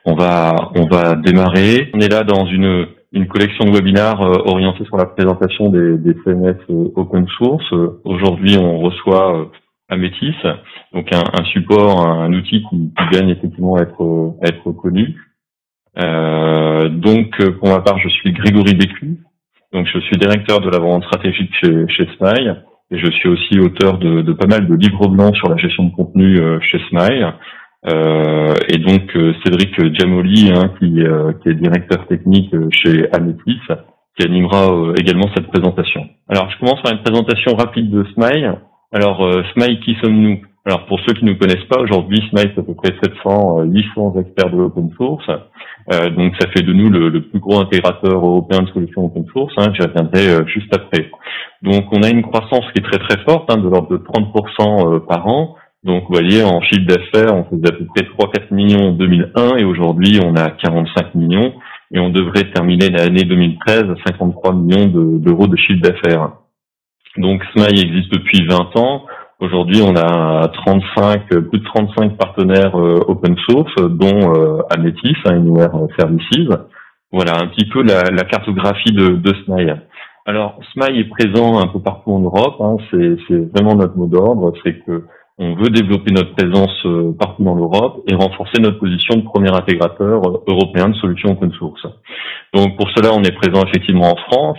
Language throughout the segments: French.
On va démarrer. On est là dans une collection de webinaires orientée sur la présentation des CMS open source. Aujourd'hui, on reçoit Ametis, donc un support, un outil qui gagne effectivement à être connu. Donc, pour ma part, je suis Grégory Bécu. Donc, je suis directeur de la vente stratégique chez Smile. Et je suis aussi auteur de pas mal de livres blancs sur la gestion de contenu chez Smile. Et donc Cédric Giamoli, qui est directeur technique chez Ametis, qui animera également cette présentation. Alors, je commence par une présentation rapide de Smile. Alors, Smile, qui sommes-nous? Alors, pour ceux qui ne nous connaissent pas, aujourd'hui, Smile, c'est à peu près 800 experts de l'open source. Donc, ça fait de nous le plus gros intégrateur européen de solutions open source. J'y reviendrai juste après. Donc, on a une croissance qui est très très forte, de l'ordre de 30% par an. Donc, vous voyez, en chiffre d'affaires, on faisait à peu près 3-4 millions en 2001 et aujourd'hui, on a 45 millions et on devrait terminer l'année 2013 à 53 millions d'euros de chiffre d'affaires. Donc, Smile existe depuis 20 ans. Aujourd'hui, on a plus de 35 partenaires open source, dont Ametis, Anywhere Services. Voilà un petit peu la cartographie de Smile. Alors, Smile est présent un peu partout en Europe. C'est vraiment notre mot d'ordre, c'est que on veut développer notre présence partout dans l'Europe et renforcer notre position de premier intégrateur européen de solutions open source. Donc, pour cela, on est présent effectivement en France.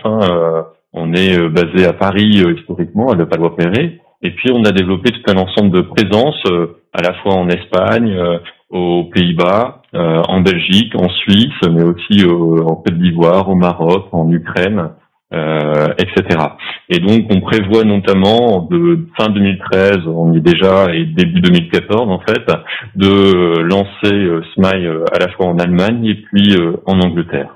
On est basé à Paris historiquement, à Levallois-Perret. Et puis, on a développé tout un ensemble de présences, à la fois en Espagne, aux Pays-Bas, en Belgique, en Suisse, mais aussi en Côte d'Ivoire, au Maroc, en Ukraine, etc. Et donc, on prévoit notamment de fin 2013, on y est déjà, et début 2014, en fait, de lancer Smile à la fois en Allemagne et puis en Angleterre.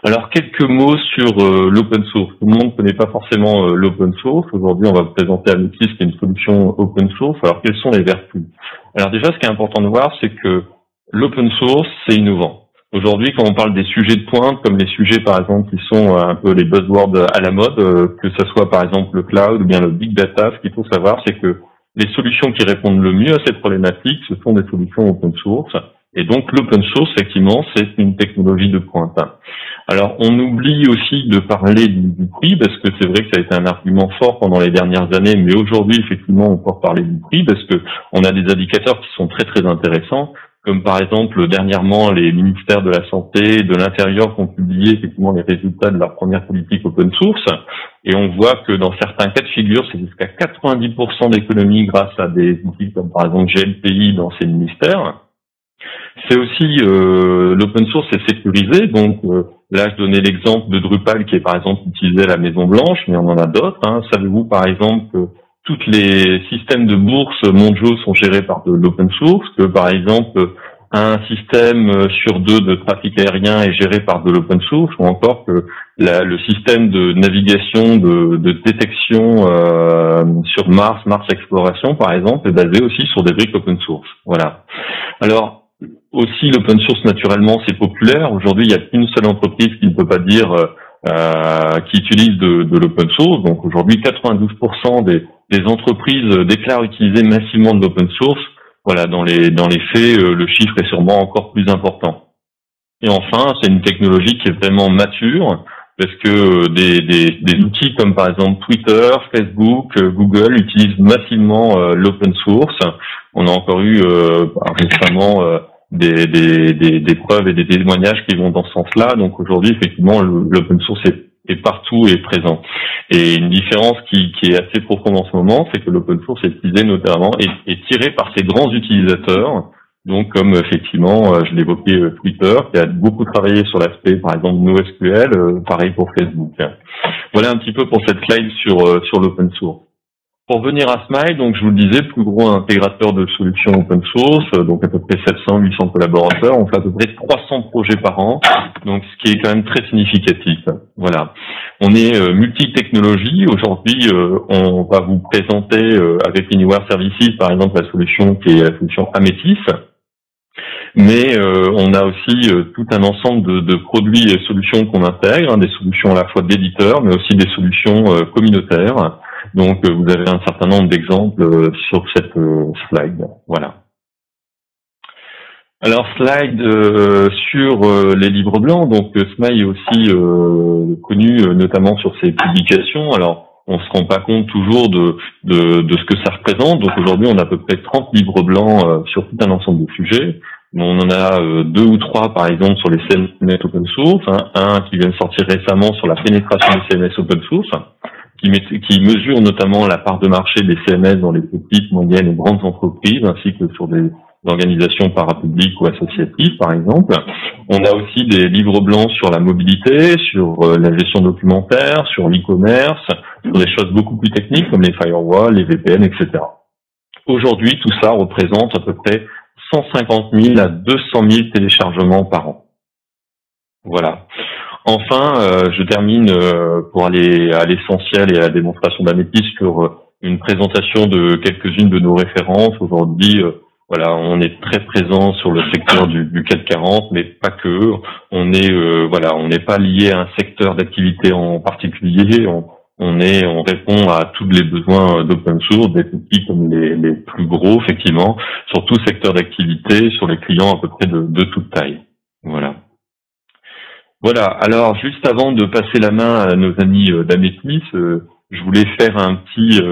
Alors, quelques mots sur l'open source. Tout le monde ne connaît pas forcément l'open source. Aujourd'hui, on va vous présenter Ametis, qui est une solution open source. Alors, quelles sont les vertus? Alors déjà, ce qui est important de voir, c'est que l'open source, c'est innovant. Aujourd'hui, quand on parle des sujets de pointe, comme les sujets, par exemple, qui sont un peu les buzzwords à la mode, que ce soit, par exemple, le cloud ou bien le big data, ce qu'il faut savoir, c'est que les solutions qui répondent le mieux à cette problématique, ce sont des solutions open source. Et donc, l'open source, effectivement, c'est une technologie de pointe. Alors, on oublie aussi de parler du prix, parce que c'est vrai que ça a été un argument fort pendant les dernières années, mais aujourd'hui, effectivement, on peut parler du prix, parce que on a des indicateurs qui sont très, très intéressants, comme par exemple, dernièrement, les ministères de la Santé et de l'Intérieur qui ont publié, effectivement, les résultats de leur première politique open source, et on voit que dans certains cas de figure, c'est jusqu'à 90% d'économie grâce à des outils comme, par exemple, GLPI dans ces ministères. C'est aussi l'open source est sécurisé, donc là je donnais l'exemple de Drupal qui est par exemple utilisé à la Maison Blanche, mais on en a d'autres. Savez-vous par exemple que tous les systèmes de bourse mondiaux sont gérés par de l'open source, que par exemple un système sur 2 de trafic aérien est géré par de l'open source, ou encore que le système de navigation, de détection sur Mars Exploration par exemple, est basé aussi sur des briques open source. Voilà. Alors, aussi, l'open source, naturellement, c'est populaire. Aujourd'hui, il n'y a qu'une seule entreprise qui ne peut pas dire qui utilise de l'open source. Donc, aujourd'hui, 92% des entreprises déclarent utiliser massivement de l'open source. Voilà, dans les faits, le chiffre est sûrement encore plus important. Et enfin, c'est une technologie qui est vraiment mature, parce que des outils comme par exemple Twitter, Facebook, Google utilisent massivement l'open source. On a encore eu récemment des preuves et des témoignages qui vont dans ce sens-là. Donc aujourd'hui, effectivement, l'open source est partout et présent. Et une différence qui est assez profonde en ce moment, c'est que l'open source est utilisé notamment et tiré par ces grands utilisateurs. Donc, comme effectivement, je l'évoquais, Twitter, qui a beaucoup travaillé sur l'aspect, par exemple, NoSQL, pareil pour Facebook. Voilà un petit peu pour cette slide sur l'open source. Pour venir à Smile, donc je vous le disais, plus gros intégrateur de solutions open source, donc à peu près 700-800 collaborateurs, on fait à peu près 300 projets par an, donc ce qui est quand même très significatif. Voilà. On est multi-technologie. Aujourd'hui, on va vous présenter avec Anywhere Services, par exemple, la solution qui est la solution Ametis. Mais on a aussi tout un ensemble de produits et solutions qu'on intègre, des solutions à la fois d'éditeurs, mais aussi des solutions communautaires. Donc, vous avez un certain nombre d'exemples sur cette slide. Voilà. Alors slide sur les livres blancs, donc Smile est aussi connu notamment sur ses publications. Alors on se rend pas compte toujours de ce que ça représente. Donc aujourd'hui on a à peu près 30 livres blancs sur tout un ensemble de sujets. On en a 2 ou 3 par exemple sur les CMS open source, hein, un qui vient de sortir récemment sur la pénétration des CMS open source, qui mesure notamment la part de marché des CMS dans les petites, moyennes et grandes entreprises, ainsi que sur des organisations parapubliques ou associatives, par exemple. On a aussi des livres blancs sur la mobilité, sur la gestion documentaire, sur l'e-commerce, sur des choses beaucoup plus techniques comme les firewalls, les VPN, etc. Aujourd'hui, tout ça représente à peu près 150 000 à 200 000 téléchargements par an. Voilà. Enfin, je termine pour aller à l'essentiel et à la démonstration d'Amétis sur une présentation de quelques-unes de nos références. Aujourd'hui, voilà, on est très présent sur le secteur du CAC 40, mais pas que. On n'est pas lié à un secteur d'activité en particulier. On répond à tous les besoins d'open source, des petits comme les plus gros, effectivement, sur tout secteur d'activité, sur les clients à peu près de toute taille. Voilà. Voilà. Alors, juste avant de passer la main à nos amis d'Amétis, je voulais faire un petit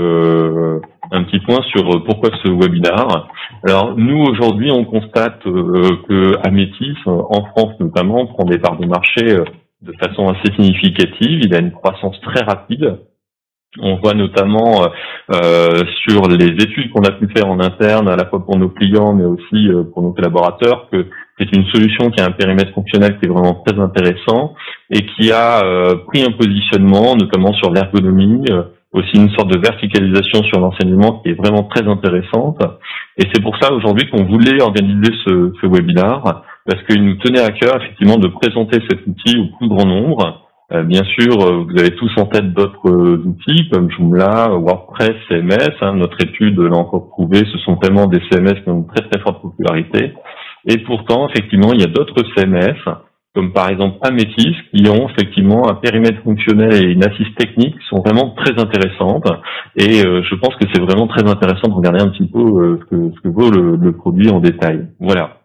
point sur pourquoi ce webinaire. Alors, nous aujourd'hui, on constate que Amétis, en France notamment, prend des parts de marché de façon assez significative. Il a une croissance très rapide. On voit notamment sur les études qu'on a pu faire en interne, à la fois pour nos clients, mais aussi pour nos collaborateurs, que c'est une solution qui a un périmètre fonctionnel qui est vraiment très intéressant et qui a pris un positionnement, notamment sur l'ergonomie, aussi une sorte de verticalisation sur l'enseignement qui est vraiment très intéressante. Et c'est pour ça aujourd'hui qu'on voulait organiser ce webinaire, parce qu'il nous tenait à cœur effectivement de présenter cet outil au plus grand nombre. Bien sûr, vous avez tous en tête d'autres outils comme Joomla, WordPress, CMS. Notre étude l'a encore prouvé, ce sont vraiment des CMS qui ont une très très forte popularité. Et pourtant, effectivement, il y a d'autres CMS, comme par exemple Amétis, qui ont effectivement un périmètre fonctionnel et une assise technique qui sont vraiment très intéressantes. Et je pense que c'est vraiment très intéressant de regarder un petit peu ce que vaut le produit en détail. Voilà.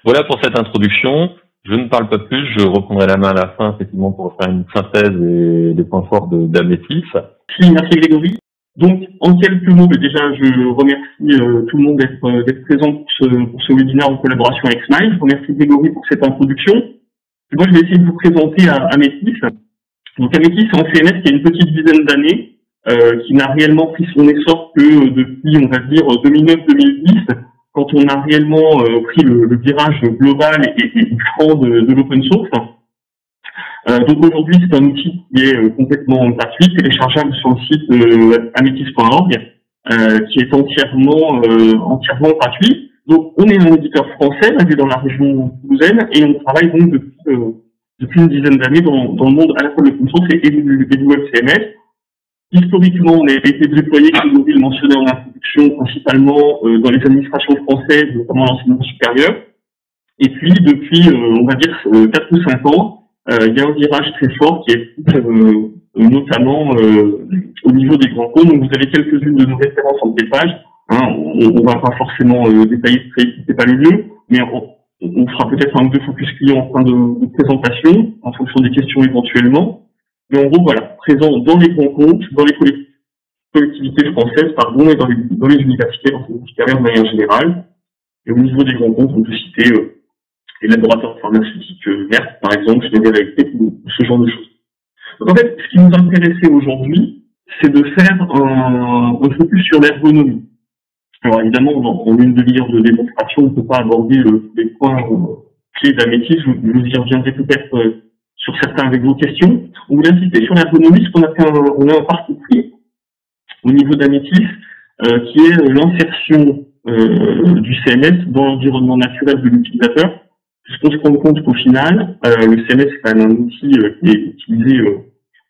Voilà pour cette introduction. Je ne parle pas plus, je reprendrai la main à la fin, effectivement, pour faire une synthèse et des points forts d'Amétis. Merci Grégory. Donc, en quelques mots, déjà, je remercie tout le monde d'être présent pour ce webinaire en collaboration avec Smile. Je remercie Grégory pour cette introduction. Et moi, je vais essayer de vous présenter Amétis. Donc, Amétis, c'est un CMS qui a une petite dizaine d'années, qui n'a réellement pris son essor que depuis, on va dire, 2009-2010, quand on a réellement pris le virage global et franc de l'open source. Donc aujourd'hui, c'est un outil qui est complètement gratuit, téléchargeable sur le site ametis.org, qui est entièrement gratuit. Donc on est un éditeur français, basé dans la région toulousaine, et on travaille donc depuis une dizaine d'années dans le monde à la fois de l'open source et du web CMS. Historiquement, on a été déployé, comme Grégory le mentionnait en introduction, principalement dans les administrations françaises, notamment l'enseignement supérieur. Et puis, depuis, on va dire, 4 ou 5 ans, il y a un virage très fort qui est notamment au niveau des grands comptes. Donc, vous avez quelques-unes de nos références en dépage. On va pas forcément détailler c'est pas le lieu, mais on fera peut-être un ou deux focus clients en fin de présentation, en fonction des questions éventuellement. Mais en gros, voilà, présent dans les grands comptes, dans les collectivités françaises, et dans les universités, dans les supérieurs de manière générale. Et au niveau des grands comptes, on peut citer les laboratoires pharmaceutiques Merck, par exemple, Schneider Electric, ou ce genre de choses. Donc en fait, ce qui nous intéressait aujourd'hui, c'est de faire un focus sur l'ergonomie. Alors évidemment, en une demi-heure de démonstration, on ne peut pas aborder les points clés d'Amétis. Je vous y reviendrai peut-être sur certains avec vos questions. On voulait insister sur l'ergonomie, parce qu'on a un parti pris au niveau d'Amétis, qui est l'insertion du CMS dans l'environnement naturel de l'utilisateur. Puisqu'on se rend compte qu'au final, le CMS est quand même un outil qui est utilisé,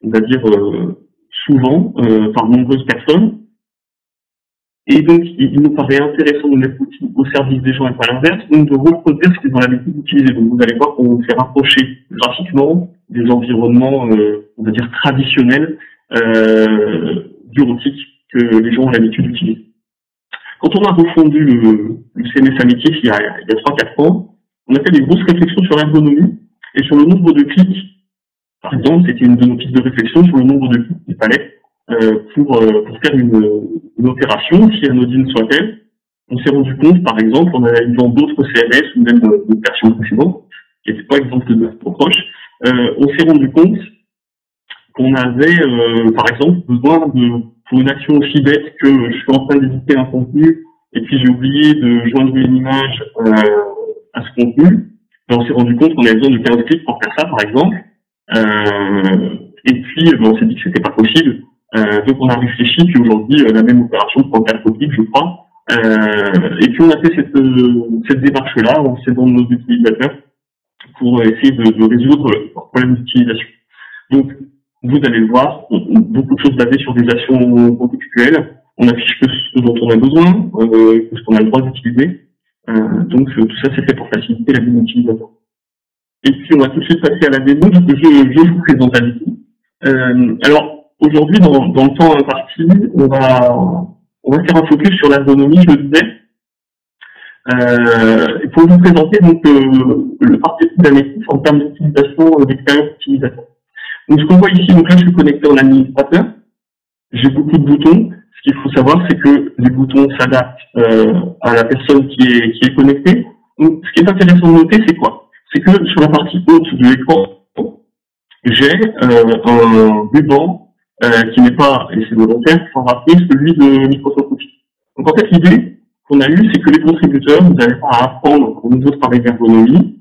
on va dire, souvent par de nombreuses personnes. Et donc, il nous paraît intéressant de mettre l'outil au service des gens et pas l'inverse, donc de reproduire ce qu'ils ont l'habitude d'utiliser. Donc, vous allez voir qu'on fait rapprocher graphiquement des environnements, on va dire, traditionnels, bureautiques que les gens ont l'habitude d'utiliser. Quand on a refondu le CMS Amitié il y a 3-4 ans, on a fait des grosses réflexions sur l'ergonomie et sur le nombre de clics. Par exemple, c'était une de nos pistes de réflexion sur le nombre de clics qu'il fallait pour faire une opération, si anodine soit-elle. On s'est rendu compte, par exemple, en analysant d'autres CMS ou même de versions précédentes, qui n'étaient pas exemples de trop proches, on s'est rendu compte qu'on avait, par exemple, besoin pour une action aussi bête que je suis en train d'éditer un contenu et puis j'ai oublié de joindre une image à ce contenu, on s'est rendu compte qu'on avait besoin de 15 clics pour faire ça, par exemple. Et puis, on s'est dit que c'était pas possible. Donc, on a réfléchi, puis aujourd'hui, la même opération prend 4 clics, je crois. Et puis, on a fait cette démarche-là, en s'aidant de nos utilisateurs pour essayer de résoudre leurs problèmes d'utilisation. Donc, vous allez le voir, beaucoup de choses basées sur des actions contextuelles. On affiche que ce dont on a besoin, que ce qu'on a le droit d'utiliser. Donc, tout ça, c'est fait pour faciliter la vie de l'utilisateur. Et puis, on va tout de suite passer à la démo. Je vous présente la démo. Alors, aujourd'hui, dans le temps imparti, on va faire un focus sur l'ergonomie, je le disais. Et pour vous présenter donc le parti d'Amétis en termes d'utilisation, d'expérience utilisateur. Donc, ce qu'on voit ici, donc là, je suis connecté en administrateur. J'ai beaucoup de boutons. Ce qu'il faut savoir, c'est que les boutons s'adaptent à la personne qui est connectée. Donc, ce qui est intéressant de noter, c'est quoi? C'est que sur la partie haute de l'écran, j'ai un ruban qui n'est pas, et c'est volontaire, il faut rappeler, celui de Microsoft Office. Donc en fait, l'idée qu'on a eue, c'est que les contributeurs, vous n'allez pas apprendre au niveau de travail d'ergonomie.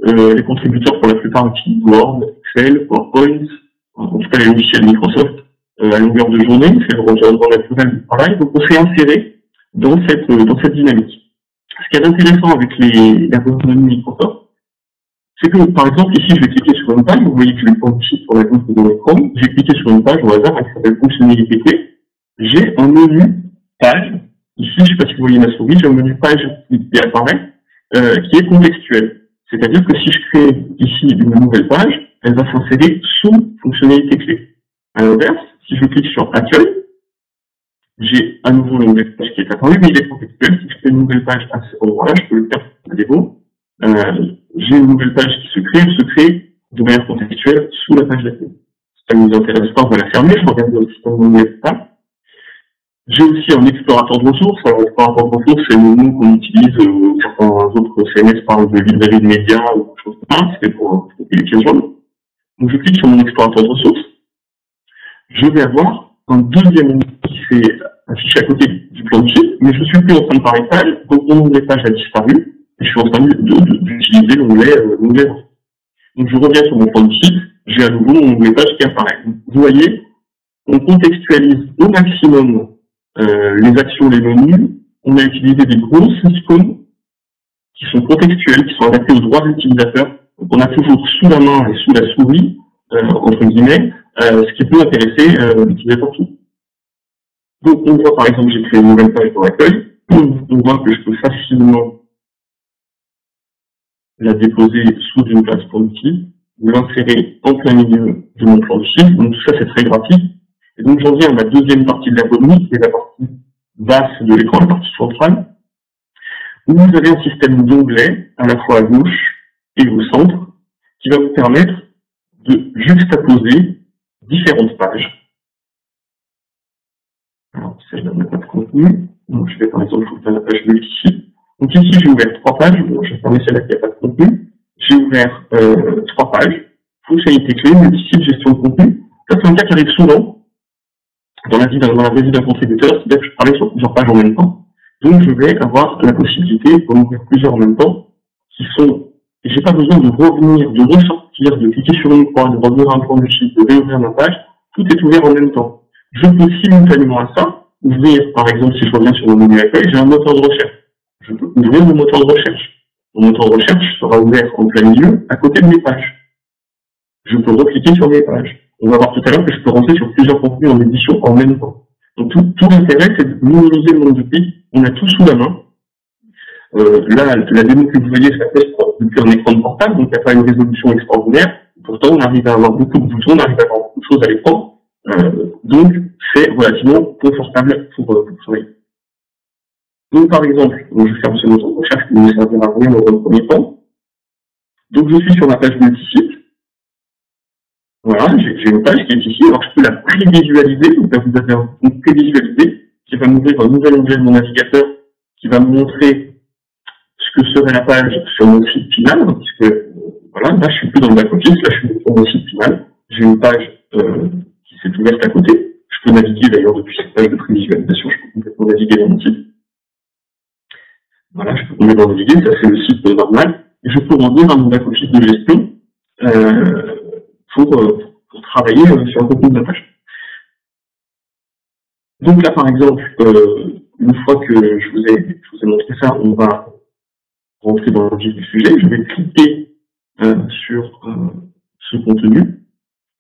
Les contributeurs, pour la plupart, utilisent Word, Excel, PowerPoint, en tout cas les logiciels Microsoft, à longueur de journée, c'est le environnement naturel du travail. Donc on s'est inséré dans cette dynamique. Ce qui est intéressant avec l'ergonomie Microsoft, c'est que, par exemple, ici, je vais cliquer sur une page, vous voyez que je vais prendre ici sur la gauche de mon écran, j'ai cliqué sur une page au hasard, qui s'appelle fonctionnalité clé, j'ai un menu page, ici, je ne sais pas si vous voyez ma souris, j'ai un menu page qui apparaît, qui est contextuel. C'est-à-dire que si je crée ici une nouvelle page, elle va s'insérer sous fonctionnalité clé. À l'inverse, si je clique sur accueil, j'ai à nouveau l'onglet page qui est apparu, mais il est contextuel. Si je fais une nouvelle page à cet endroit-là, je peux le faire pour la démo. J'ai une nouvelle page qui se crée, elle se crée de manière contextuelle sous la page d'accueil. Si ça ne nous intéresse pas, on va la fermer. Je regarde aussi dans mon onglet page. J'ai aussi un explorateur de ressources. Alors, l'explorateur de ressources, c'est le mot qu'on utilise, certains autres CMS parlent de librairie de médias ou quelque chose comme ça. C'est pour les pièces jaunes. Donc, je clique sur mon explorateur de ressources. Je vais avoir un deuxième onglet qui s'est affiché à côté du plan de sheet, mais je suis plus en train de parler de page, donc mon onglet page a disparu. Et je suis en train d'utiliser l'onglet. Donc je reviens sur mon plan de sheet, j'ai à nouveau mon onglet page qui apparaît. Donc, vous voyez, on contextualise au maximum les actions, les menus. On a utilisé des grosses icônes qui sont contextuelles, qui sont adaptées aux droits de l'utilisateur. Donc on a toujours sous la main et sous la souris, entre guillemets, ce qui peut intéresser l'utilisateur tout. Donc on voit par exemple, j'ai créé une nouvelle page pour l'accueil. On voit que je peux facilement la déposer sous une place pour l'outil, ou l'insérer en plein milieu de mon plan de sheet. Donc tout ça, c'est très graphique. Et donc j'en viens à ma deuxième partie de l'ergonomie, qui est la partie basse de l'écran, la partie centrale, où vous avez un système d'onglets, à la fois à gauche et au centre, qui va vous permettre de juxtaposer différentes pages. Alors, celle-là n'a pas de contenu. Donc je vais par exemple ouvrir la page multi-site. Donc ici, j'ai ouvert 3 pages. Bon, j'ai fermé celle-là qui n'a pas de contenu. J'ai ouvert 3 pages. Fonctionnalité clé, multi-site, gestion de contenu. Ça, c'est un cas qui arrive souvent dans la vie d'un contributeur. C'est-à-dire que je travaille sur plusieurs pages en même temps. Donc, je vais avoir la possibilité d'en ouvrir plusieurs en même temps qui sont... Et j'ai pas besoin de revenir, de ressortir, de cliquer sur une croix, de revenir à un plan du site, de réouvrir ma page. Tout est ouvert en même temps. Je peux simultanément à ça ouvrir, par exemple, si je reviens sur mon menu accueil, j'ai un moteur de recherche. Je peux ouvrir mon moteur de recherche. Mon moteur de recherche sera ouvert en plein milieu, à côté de mes pages. Je peux recliquer sur mes pages. On va voir tout à l'heure que je peux rentrer sur plusieurs contenus en édition en même temps. Donc tout l'intérêt, c'est de minimiser le nombre de clics. On a tout sous la main. Là, la démo que vous voyez, ça teste depuis un écran de portable, donc il n'y a pas une résolution extraordinaire. Pourtant, on arrive à avoir beaucoup de boutons, on arrive à avoir beaucoup de choses à l'écran. Donc, c'est relativement confortable pour travailler. Donc, par exemple, je ferme ce moteur de recherche qui ne me servira à rien dans un premier temps. Donc, je suis sur ma page multisite. Voilà, j'ai une page qui est ici. Alors, je peux la prévisualiser. Donc, là, vous avez un bouton prévisualiser qui va m'ouvrir un nouvel onglet de mon navigateur qui va me montrer ce que serait la page sur mon site final. Puisque, voilà, là, je suis plus dans le back-office. Là, je suis sur mon site final. J'ai une page qui s'est ouverte à côté. Je peux naviguer d'ailleurs depuis cette page de prévisualisation. Je peux complètement naviguer dans mon site. Voilà, je peux complètement naviguer. Ça, c'est le site normal. Et je peux revenir à mon back-office de gestion pour travailler sur un contenu de la page. Donc là, par exemple, une fois que je vous ai montré ça, on va rentrer dans le vif du sujet. Je vais cliquer sur ce contenu.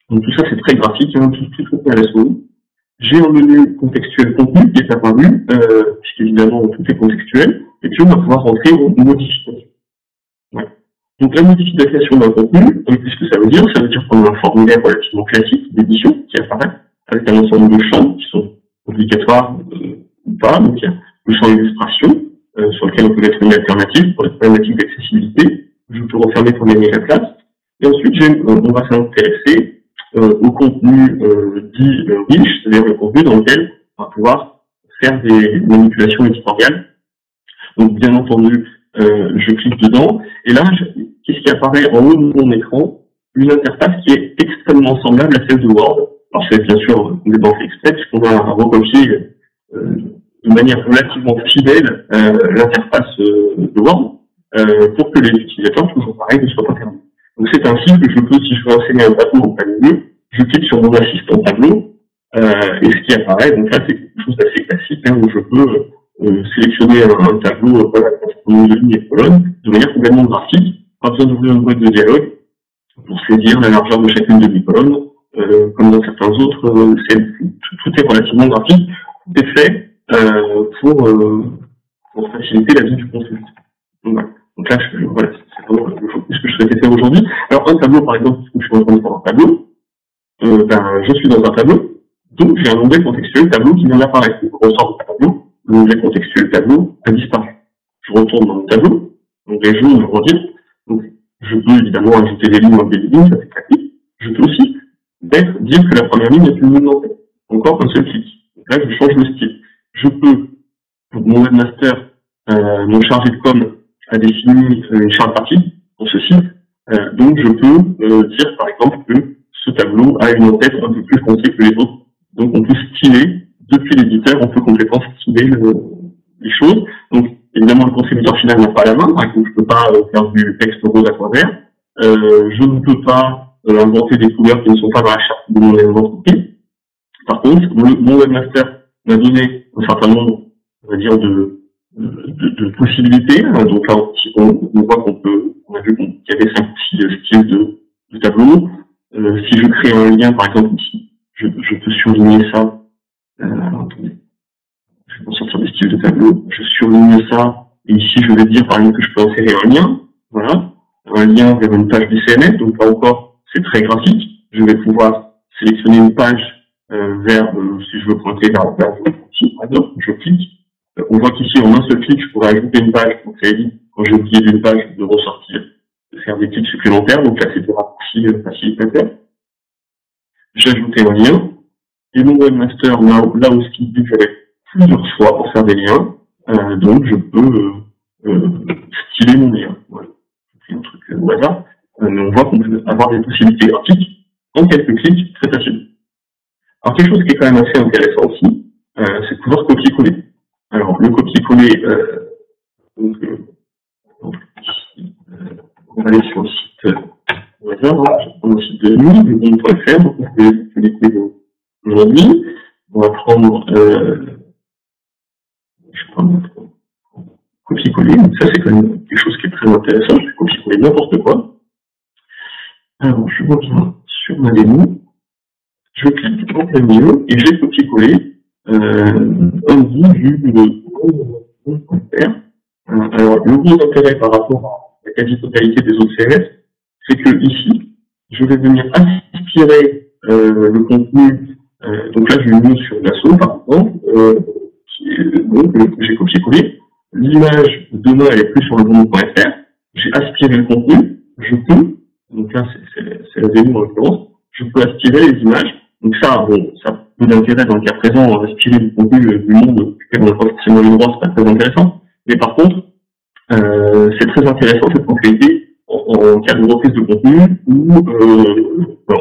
Donc tout ça, c'est très graphique, hein, tout est à la souris. J'ai un menu contextuel contenu qui est apparu, puisqu'évidemment tout est contextuel, et puis on va pouvoir rentrer en modification. Ouais. Donc la modification d'un contenu, qu'est-ce que ça veut dire? Ça veut dire qu'on a un formulaire relativement classique d'édition qui apparaît avec un ensemble de champs qui sont obligatoires ou pas. Donc il y a le champ illustration sur lequel on peut mettre une alternative pour les problématiques d'accessibilité. Je peux refermer pour gagner la place. Et ensuite, on va s'intéresser au contenu dit riche, c'est-à-dire le contenu dans lequel on va pouvoir faire des manipulations éditoriales. Donc bien entendu, je clique dedans, et là, qu'est-ce qui apparaît en haut de mon écran? Une interface qui est extrêmement semblable à celle de Word. Alors c'est bien sûr complètement fait exprès, puisqu'on va recopier de manière relativement fidèle l'interface de Word pour que les utilisateurs, toujours pareil, ne soient pas perdus. Donc c'est ainsi que je peux, si je veux enseigner un tableau en plein milieu, je clique sur mon assistant tableau, et ce qui apparaît, donc là c'est quelque chose d'assez classique, hein, où je peux sélectionner un tableau de lignes et de colonnes, de manière complètement graphique, pas besoin d'ouvrir une boîte de dialogue pour saisir la largeur de chacune de mes colonnes, comme dans certains autres, tout est relativement graphique, tout est fait pour faciliter la vie du consultant. Donc là, voilà, c'est vraiment le focus que je souhaitais faire aujourd'hui. Alors, un tableau, par exemple, où je suis en train de faire un tableau, je suis dans un tableau, donc j'ai un onglet contextuel tableau qui vient d'apparaître. Donc, on sort du tableau, l'onglet contextuel tableau a disparu. Je retourne dans mon tableau, l'onglet jaune revient. Donc, je peux évidemment ajouter des lignes, enlever des lignes, ça c'est pratique. Je peux aussi dire que la première ligne est une ligne d'entrée. Encore un seul clic. Donc là, je change le style. Je peux, pour mon webmaster, mon chargé de com, a défini une charte partie pour ce site. Donc, je peux dire, par exemple, que ce tableau a une en-tête un peu plus foncée que les autres. Donc, on peut styler, depuis l'éditeur, on peut complètement styler les choses. Donc, évidemment, le contributeur final n'a pas la main. Par exemple, je ne peux pas faire du texte rose à fond vert. Je ne peux pas inventer des couleurs qui ne sont pas dans la charte de mon entreprise. Par contre, mon webmaster m'a donné un certain nombre, on va dire, de possibilités. Donc là, on voit on a vu qu'il y avait 5 ou 6 styles de tableau. Si je crée un lien, par exemple, ici, je peux surligner ça. Alors, attendez. Je vais m'en sortir des styles de tableau. Je surligne ça. Et ici, je vais dire, par exemple, que je peux insérer un lien. Voilà. Un lien vers une page du CMS. Donc là encore, c'est très graphique. Je vais pouvoir sélectionner une page si je veux pointer vers ici, par exemple, je clique. On voit qu'ici, en un seul clic, je pourrais ajouter une page. Donc, ça évite, quand j'ai oublié d'une page, de ressortir, de faire des clics supplémentaires. Donc là, c'est des raccourcis facilitateurs. J'ai ajouté un lien. Et mon webmaster, là où ce qui dit que j'avais plusieurs choix pour faire des liens. Donc, je peux styler mon lien. Voilà. C'est un truc au hasard. Mais on voit qu'on peut avoir des possibilités graphiques en quelques clics, très facile. Alors, quelque chose qui est quand même assez intéressant aussi, c'est de pouvoir copier-coller. Alors, le copier-coller, on va aller sur le site au hasard, je vais prendre le site de nuit.fr, donc on peut connecter aujourd'hui. On va prendre, copier-coller, donc ça c'est quand même quelque chose qui est très intéressant, je vais copier-coller n'importe quoi. Alors, je reviens sur ma démo, je clique en plein milieu et je vais copier-coller un bout du .fr. Alors, le gros intérêt par rapport à la quasi-totalité des autres CMS, c'est que ici, je vais venir aspirer le contenu. Donc là, je vais venir sur l'assaut, par exemple, donc, que j'ai copié-collé. l'image demain elle est plus sur le monde.fr, j'ai aspiré le contenu, je peux, donc là c'est la VU en l'occurrence, je peux aspirer les images, donc ça, bon, ça peu d'intérêt dans le cas présent, aspirer du contenu du monde duquel on n'a pas forcément le droit, c'est pas très intéressant, mais par contre, c'est très intéressant cette fonctionnalité en cas de reprise de contenu où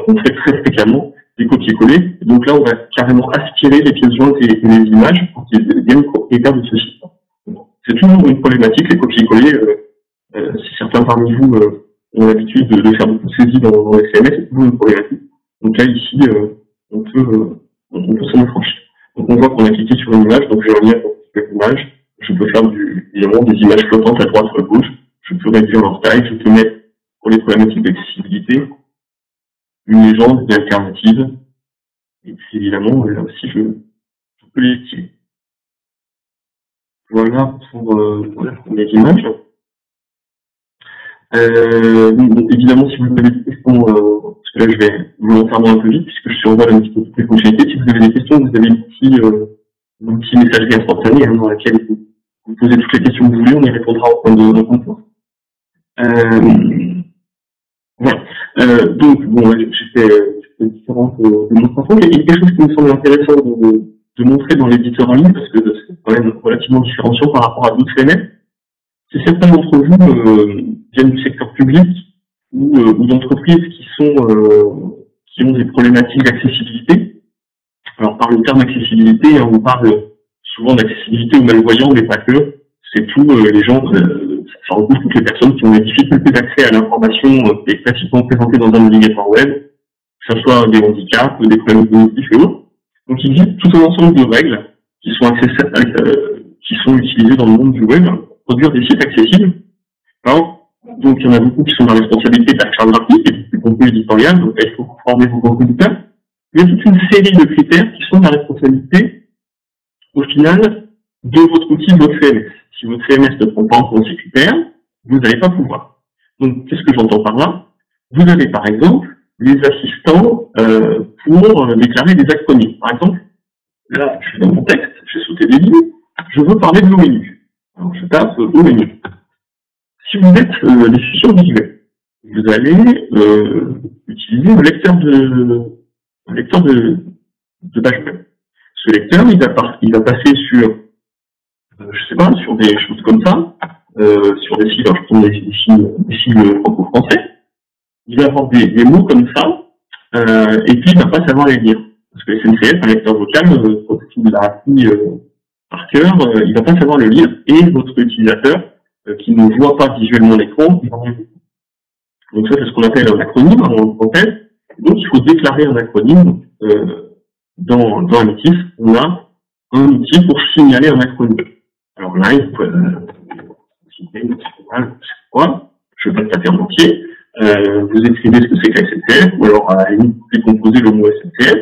on fait très fréquemment des copier-coller. Donc là, on va carrément aspirer les pièces jointes et les images pour qu'ils deviennent propriétaires de ce site. C'est toujours une problématique, les copier-coller. Si certains parmi vous ont l'habitude de faire beaucoup de saisies dans les CMS, c'est toujours une problématique. Donc là, ici, on peut s'en affranchir. Donc on voit qu'on a cliqué sur une image, donc j'ai un lien pour l'image. Je peux faire évidemment des images flottantes à droite ou à gauche. Je peux réduire leur taille. Je peux mettre, pour les problématiques d'accessibilité, une légende, une alternative. Et puis évidemment, là aussi, je peux les estimer. Voilà pour la première image. Donc, évidemment, si vous avez des questions, parce que là je vais volontairement un peu vite, puisque je survole un petit peu toutes les fonctionnalités, si vous avez des questions, vous avez une petite messagerie instantanée dans laquelle vous posez toutes les questions que vous voulez, on y répondra en fin de compte. Voilà. Donc, bon, j'ai fait différentes démonstrations. Il y a quelque chose qui me semble intéressant de montrer dans l'éditeur en ligne, parce que c'est quand même relativement différenciant par rapport à d'autres CMS. Si certains d'entre vous viennent du secteur public ou d'entreprises qui ont des problématiques d'accessibilité. Alors, par le terme accessibilité, on parle souvent d'accessibilité aux malvoyants, mais pas que. C'est tout, les gens, ça regroupe toutes les personnes qui ont des difficultés d'accès à l'information qui est classiquement présentée dans un navigateur web, que ce soit des handicaps, des problèmes cognitifs et autres. Donc, il existe tout un ensemble de règles qui sont qui sont utilisées dans le monde du web pour produire des sites accessibles. Alors, donc, il y en a beaucoup qui sont dans la responsabilité de la charte graphique et du contenu éditorial, donc il faut former vos contributeurs. Il y a toute une série de critères qui sont de la responsabilité, au final, de votre outil, de votre CMS. Si votre CMS ne prend pas en compte ces critères, vous n'allez pas pouvoir. Donc, qu'est-ce que j'entends par là? Vous avez, par exemple, les assistants pour déclarer des acronymes. Par exemple, là, je suis dans mon texte, j'ai sauté des lignes, je veux parler de l'ONU. Alors, je tape ONU. Si vous êtes des fichiers visuels, vous allez utiliser un lecteur de page web. Ce lecteur, il va passer sur je sais pas, sur des choses comme ça, sur des sigles, alors je prends des sigles franco-français, il va avoir des mots comme ça, et puis il va pas savoir les lire. Parce que SNCF, un lecteur vocal, s'il l'a appris par cœur, il va pas savoir le lire, et votre utilisateur, qui ne voit pas visuellement l'écran, il va rien dire. Donc ça, c'est ce qu'on appelle un acronyme en français. Donc il faut déclarer un acronyme. Dans Amitis, on a un outil pour signaler un acronyme. Alors là, il faut je vais taper en entier. Vous écrivez ce que c'est que la SNCF, ou alors à la limite, vous décomposez le mot SNCF.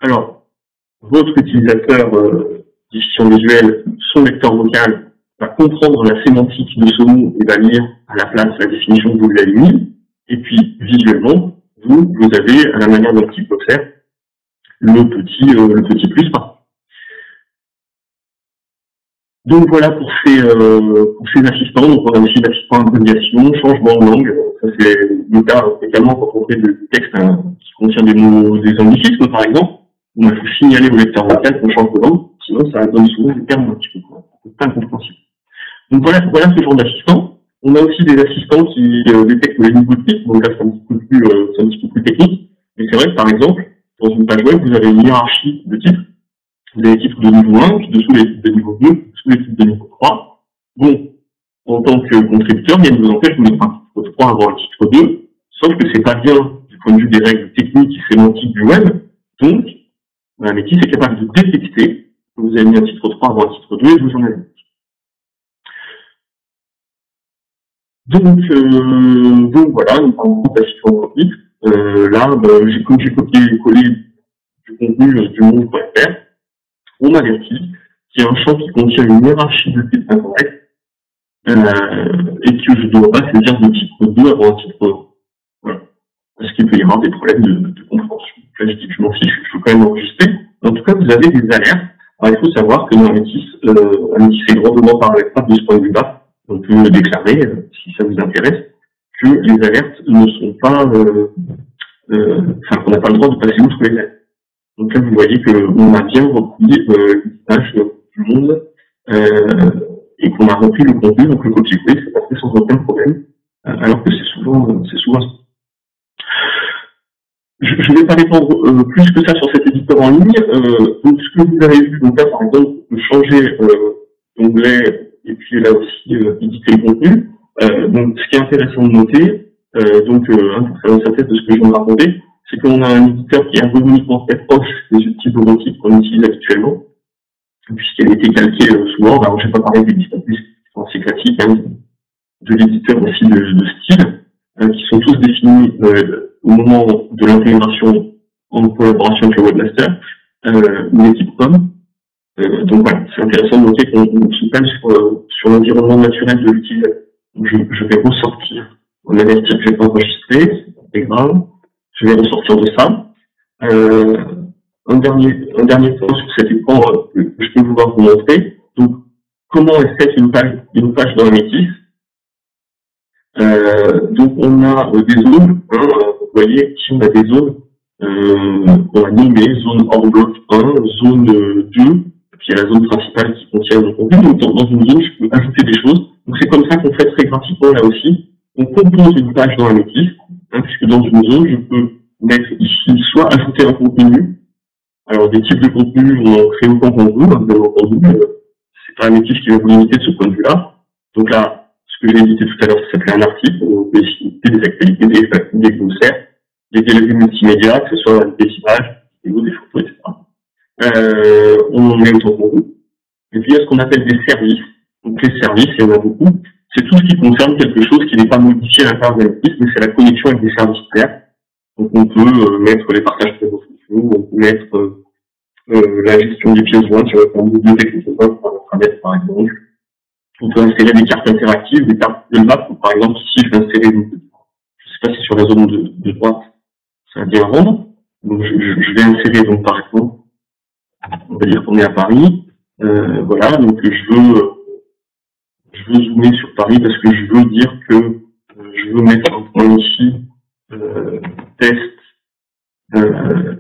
Alors, votre utilisateur d'édition visuelle, son lecteur vocal, va comprendre la sémantique de ce mot et va lire à la place la définition que vous lui avez mise. Et puis, visuellement, vous avez, à la manière d'un petit glossaire, le petit plus par. Donc voilà pour ces assistants. Donc on a aussi l'assistant abréviation, changement en langue. Ça c'est le cas également quand on fait du texte qui contient des anglicismes par exemple. Où il faut signaler au lecteur vocal qu'on change de langue, sinon ça donne souvent des termes un petit peu incompréhensibles. Donc voilà ce genre d'assistants. On a aussi des assistants qui détectent les niveaux de titres. Donc là c'est un petit peu plus technique. Mais c'est vrai que par exemple, dans une page web, vous avez une hiérarchie de titres. Vous avez les titres de niveau 1, puis dessous les titres de niveau 2, dessous les titres de niveau 3. Bon, en tant que contributeur, rien ne vous empêche de mettre un titre 3 avant un titre 2, sauf que c'est pas bien du point de vue des règles techniques et sémantiques du web. Donc, Amitis est capable de détecter que vous avez mis un titre 3 avant un titre 2 et vous en avez. Donc voilà, nous parlons d'assistant graphique. Là, j'ai copié et collé du contenu du monde.fr. On m'avertit qu'il y a un champ qui contient une hiérarchie de titres incorrects et que je ne dois pas saisir de titre 2 avant un titre 1. Voilà. Parce qu'il peut y avoir des problèmes de compréhension. Là, je dis que je m'en fiche, je peux quand même enregistrer. En tout cas, vous avez des alertes Alors, il faut savoir que dans Amétis est grandement paramétrable de ce point de vue-là. On peut déclarer, si ça vous intéresse, que les alertes ne sont pas, qu'on n'a pas le droit de passer outre les alertes. Donc là, vous voyez qu'on a bien repris l'image du monde et qu'on a repris le contenu, donc le copier-coller, c'est passé sans aucun problème, alors que c'est souvent ça. Je ne vais pas répondre plus que ça sur cet éditeur en ligne. Donc ce que vous avez vu, donc là par exemple, on peut changer d'onglet et puis là aussi éditer le contenu. Donc ce qui est intéressant de noter, pour faire une synthèse de ce que je viens de raconter, c'est qu'on a un éditeur qui est ergonomiquement très proche des outils domotiques qu'on utilise habituellement, puisqu'il a été calqué souvent. Alors je ne vais pas parler des éditeurs qui sont assez classiques, hein, de l'éditeur aussi de style, qui sont tous définis au moment de l'intégration en collaboration avec le webmaster ou l'équipe com. Donc voilà, c'est intéressant de noter qu'on se cale sur l'environnement naturel de l'utilisateur. Je vais ressortir mon avertir que je n'ai pas enregistré, c'est pas très grave. Je vais ressortir de ça. Un dernier point sur cet écran que je peux vous montrer. Donc, comment est faite une page dans Amétis. Donc on a des zones, vous voyez, ici on a des zones, on a nommé zone hors bloc 1, zone 2, puis il y a la zone principale qui contient le contenu. Donc dans une zone, je peux ajouter des choses. Donc c'est comme ça qu'on fait très graphiquement là aussi. On compose une page dans Amétis, puisque dans une zone, je peux mettre ici soit ajouter un contenu. Alors des types de contenus, on crée autant qu'on veut, bien entendu. C'est pas Amétis qui va vous limiter de ce point de vue-là. Donc là, ce que j'ai édité tout à l'heure, ça s'appelait un article, on peut citer des actualités, des glossaires, des délais multimédia, que ce soit des images, des photos, etc. On met autant qu'on veut. Et puis il y a ce qu'on appelle des services. Donc les services, il y en a beaucoup. C'est tout ce qui concerne quelque chose qui n'est pas modifié à l'intérieur de l'Amétis, mais c'est la connexion avec des services tiers. Donc on peut mettre les partages de réseaux sociaux, on peut mettre la gestion des pièces jointes sur la bibliothèque de intranet, par exemple. On peut insérer des cartes interactives, des cartes de map. Par exemple, ici, je vais insérer, je ne sais pas si sur la zone de droite, ça va bien rendre. Donc, je vais insérer, donc, par exemple, on va dire qu'on est à Paris. Voilà, donc je veux zoomer sur Paris parce que je veux dire que je veux mettre un point ici, test.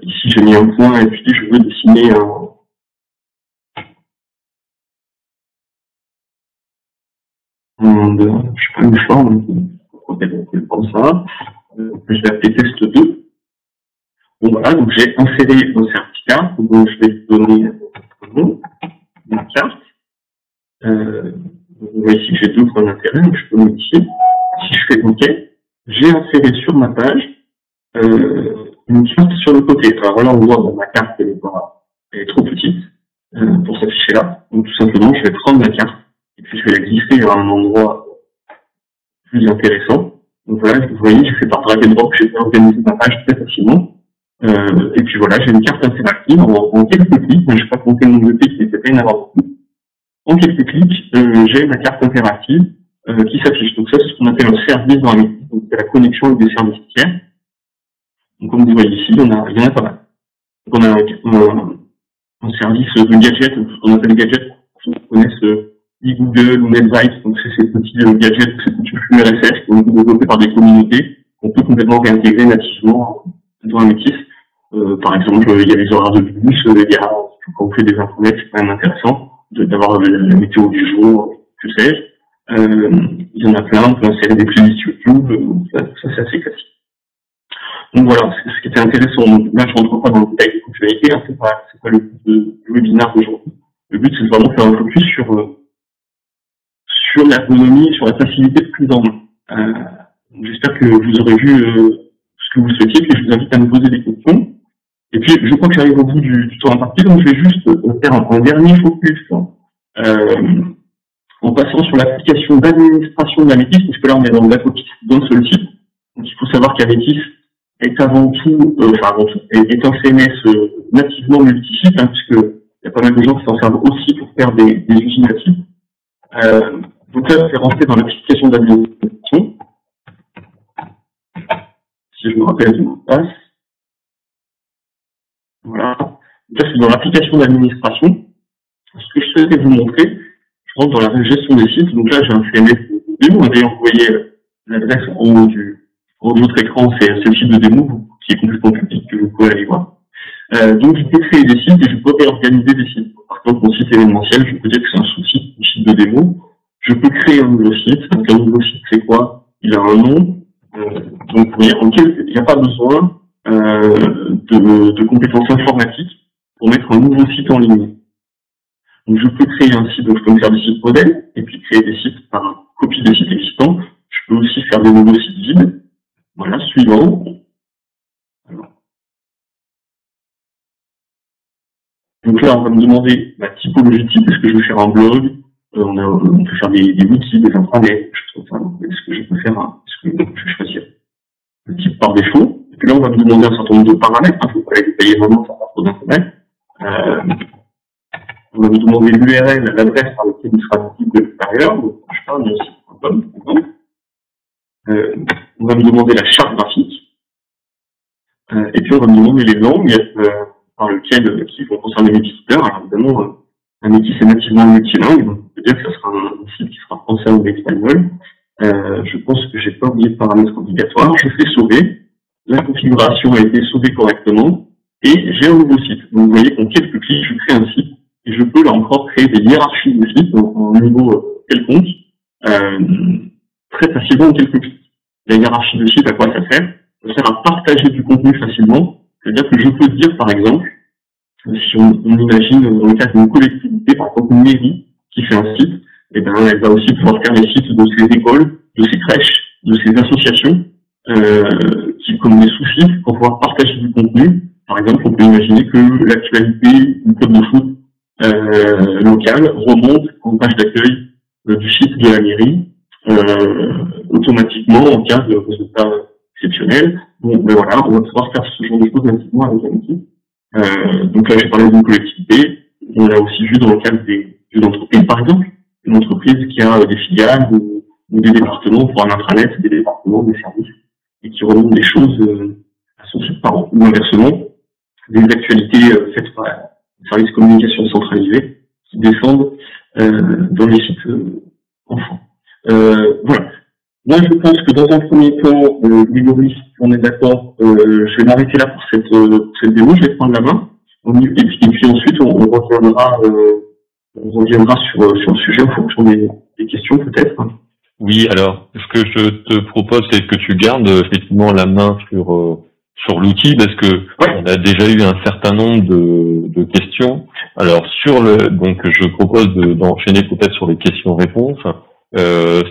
Ici, j'ai mis un point et puis je veux dessiner je sais pas, une forme, comme ça. Je vais appeler test 2. Bon, voilà, donc j'ai inséré mon certificat, donc je vais lui donner une carte. Vous voyez ici que j'ai deux points d'intérêt, donc je peux modifier. Si je fais OK, j'ai inséré sur ma page une carte sur le côté. Alors là, on voit dans ma carte, elle est trop petite pour s'afficher là. Donc tout simplement, je vais prendre ma carte et puis je vais la glisser à un endroit plus intéressant. Donc voilà, vous voyez, j'ai fait par drag and drop, j'ai organisé ma page très facilement. Et puis voilà, j'ai une carte interactive en quelques clics, mais je n'ai pas compté mon nombre de clics, mais c'était une avance. En quelques clics, j'ai ma carte interactive qui s'affiche. Donc ça, c'est ce qu'on appelle un service dans Amétis. Donc c'est la connexion avec des services tiers. Donc comme vous voyez ici, il y en a pas mal. Donc on a un service de gadgets, ce qu'on appelle gadgets, pour ceux qui connaissent Google ou NetVibes. Donc c'est ces petits gadgets, ces petits flux RSS qui ont été développés par des communautés qu'on peut complètement réintégrer nativement dans Amétis. Par exemple, il y a les horaires de bus, quand on fait des internets, c'est quand même intéressant d'avoir la météo du jour, que sais-je. Il y en a plein, on peut insérer des playlists YouTube, ça c'est assez classique. Donc voilà, ce qui était intéressant. Donc là, je ne rentre pas dans le détail des fonctionnalités, hein, c'est pas le but du webinaire d'aujourd'hui. Le but, c'est de vraiment faire un focus sur l'ergonomie, sur la facilité de prise en main. J'espère que vous aurez vu ce que vous souhaitiez, puis je vous invite à me poser des questions. Et puis, je crois que j'arrive au bout du temps imparti, donc je vais juste faire un dernier focus en passant sur l'application d'administration de l'Amétis, puisque là, on est dans le back-office d'un seul site. Donc, il faut savoir qu'Amétis est avant tout, est un CMS nativement multi-site, puisque il y a pas mal de gens qui s'en servent aussi pour faire des usines natives. Donc là, je vais rentrer dans l'application d'administration. Si je me rappelle du mot de passe. Voilà. Là, c'est dans l'application d'administration. Ce que je souhaitais vous montrer, je rentre dans la gestion des sites. Donc là, j'ai un CMS de démo. D'ailleurs, vous voyez l'adresse en haut de votre écran, c'est le site de démo qui est complètement public, que vous pouvez aller voir. Donc, je peux créer des sites et je peux réorganiser des sites. Par exemple, mon site événementiel, je peux dire que c'est un sous-site du site de démo. Je peux créer un nouveau site. Donc, un nouveau site, c'est quoi? Il a un nom. Donc, vous voyez, il n'y a pas besoin de compétences informatiques pour mettre un nouveau site en ligne. Donc, je peux créer un site, donc je peux me faire des sites modèles et puis créer des sites par copie des sites existants. Je peux aussi faire des nouveaux sites vides. Voilà, suivant. Alors. Donc là, on va me demander la typologie de site. Est-ce que je veux faire un blog? On peut faire des wikis, des intranets, des choses comme ça. Est-ce que je peux faire est-ce que je vais choisir le type par défaut? Et puis là, on va me demander un certain nombre de paramètres. Il faut pas les détailler vraiment, ça va trop d'intérêt. On va me demander l'URL, l'adresse par laquelle il sera visible de l'extérieur. Donc, je sais pas, mon site.com, par exemple. On va me demander la charte graphique. Et puis, on va me demander les langues par lesquelles qui vont concerner mes visiteurs. Alors, évidemment, un métis est nativement multilingue. Donc, on peut dire que ce sera un site qui sera français ou espagnol. Je pense que j'ai pas oublié de paramètres obligatoires. Je fais sauver. La configuration a été sauvée correctement. Et j'ai un nouveau site. Donc, vous voyez qu'en quelques clics, je crée un site. Et je peux là encore créer des hiérarchies de sites en niveau quelconque, très facilement en quelques clics. La hiérarchie de sites, à quoi ça sert? Ça sert à partager du contenu facilement. C'est-à-dire que je peux dire, par exemple, si on imagine dans le cas d'une collectivité, par exemple une mairie qui fait un site, eh ben, elle va aussi pouvoir faire les sites de ses écoles, de ses crèches, de ses associations, qui comme des sous-sites pour pouvoir partager du contenu. Par exemple, on peut imaginer que l'actualité du club de foot local remonte en page d'accueil du site de la mairie automatiquement en cas de résultats exceptionnels. Donc ben voilà, on va pouvoir faire ce genre de choses nativement avec un outil. Donc là, j'ai parlé d'une collectivité. On l'a aussi vu dans le cadre d'une entreprise, par exemple, une entreprise qui a des filiales ou des départements pour un intranet, des départements, des services, et qui remonte des choses à son site par an, ou inversement, des actualités faites par services de communication centralisés qui descendent dans les sites enfants. Voilà. Moi, je pense que dans un premier temps, Grégory, si on est d'accord, je vais m'arrêter là pour cette démo, je vais prendre la main. Et puis ensuite, on reviendra sur le sujet en fonction des questions, peut-être. Oui, alors, ce que je te propose, c'est que tu gardes effectivement la main sur l'outil, parce que on a déjà eu un certain nombre de questions. Alors donc je propose d'enchaîner peut-être sur les questions-réponses.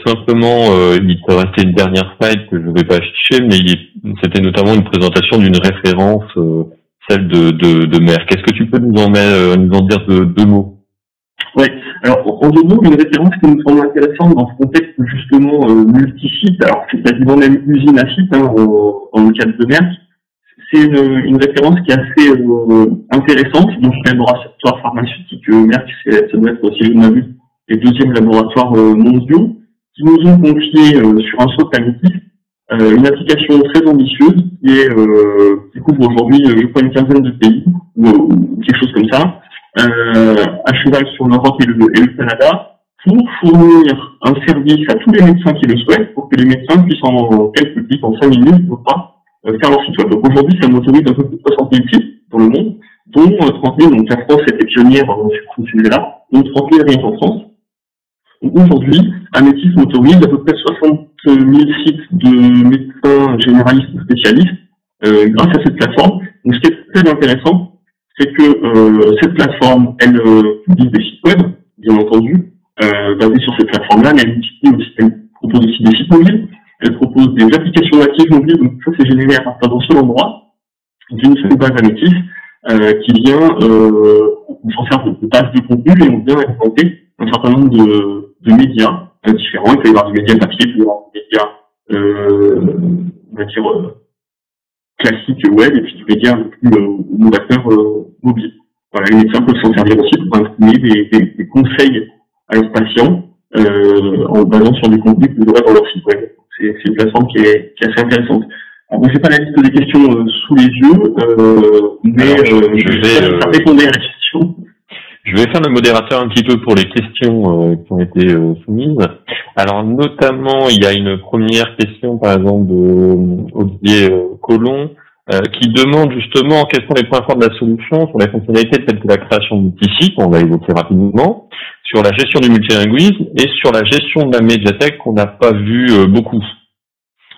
Simplement, il te restait une dernière slide que je ne vais pas afficher, mais c'était notamment une présentation d'une référence, celle de Merck. Est-ce que tu peux nous en dire deux mots? Oui. Alors, en deux mots, une référence qui nous semble intéressante dans ce contexte justement multi-site. Alors, c'est quasiment même usine à site, dans le cadre de Merck. C'est une référence qui est assez intéressante. Donc, le laboratoire pharmaceutique Merck, ça doit être, si je ne m'abuse, les deuxièmes laboratoires mondiaux, qui nous ont confié sur un socle Amétis une application très ambitieuse qui couvre aujourd'hui, je crois, une quinzaine de pays ou quelque chose comme ça, à cheval sur l'Europe et le Canada, pour fournir un service à tous les médecins qui le souhaitent, pour que les médecins puissent en quelques clics, en 5 minutes, faire leur site web. Donc aujourd'hui, ça motorise un peu plus de 60 000 sites dans le monde, dont 30 000, donc la France était pionnière sur ce sujet-là, donc 30 000 rien qu'en France. Donc aujourd'hui, Amétis motorise à peu près 60 000 sites de médecins généralistes ou spécialistes grâce à cette plateforme. Donc ce qui est très intéressant, c'est que cette plateforme, elle publie des sites web, bien entendu, basés sur cette plateforme-là, mais elle propose aussi des sites mobiles, elle propose des applications natives mobiles, donc ça c'est généré à partir d'un seul endroit, d'une seule base Amétis, qui vient, on s'en sert de base de contenu et on vient implanter un certain nombre de médias différents. Il peut y avoir des médias papier, il peut y avoir des médias, on va dire, classiques web, et puis des médias un peu plus novateurs mobiles. Voilà, les médecins peuvent s'en servir aussi pour imprimer des conseils à leurs patients en basant sur du contenu qu'ils auraient dans leur site web. C'est une plateforme qui est assez intéressante. Alors, moi, j'ai pas la liste des questions sous les yeux, mais je vais ça répondait à la question. Je vais faire le modérateur un petit peu pour les questions qui ont été soumises. Alors notamment, il y a une première question, par exemple, de Olivier Colomb, qui demande justement quels sont les points forts de la solution sur les fonctionnalités telles que la création de multisites, on va évoquer rapidement, sur la gestion du multilinguisme et sur la gestion de la médiathèque qu'on n'a pas vu beaucoup.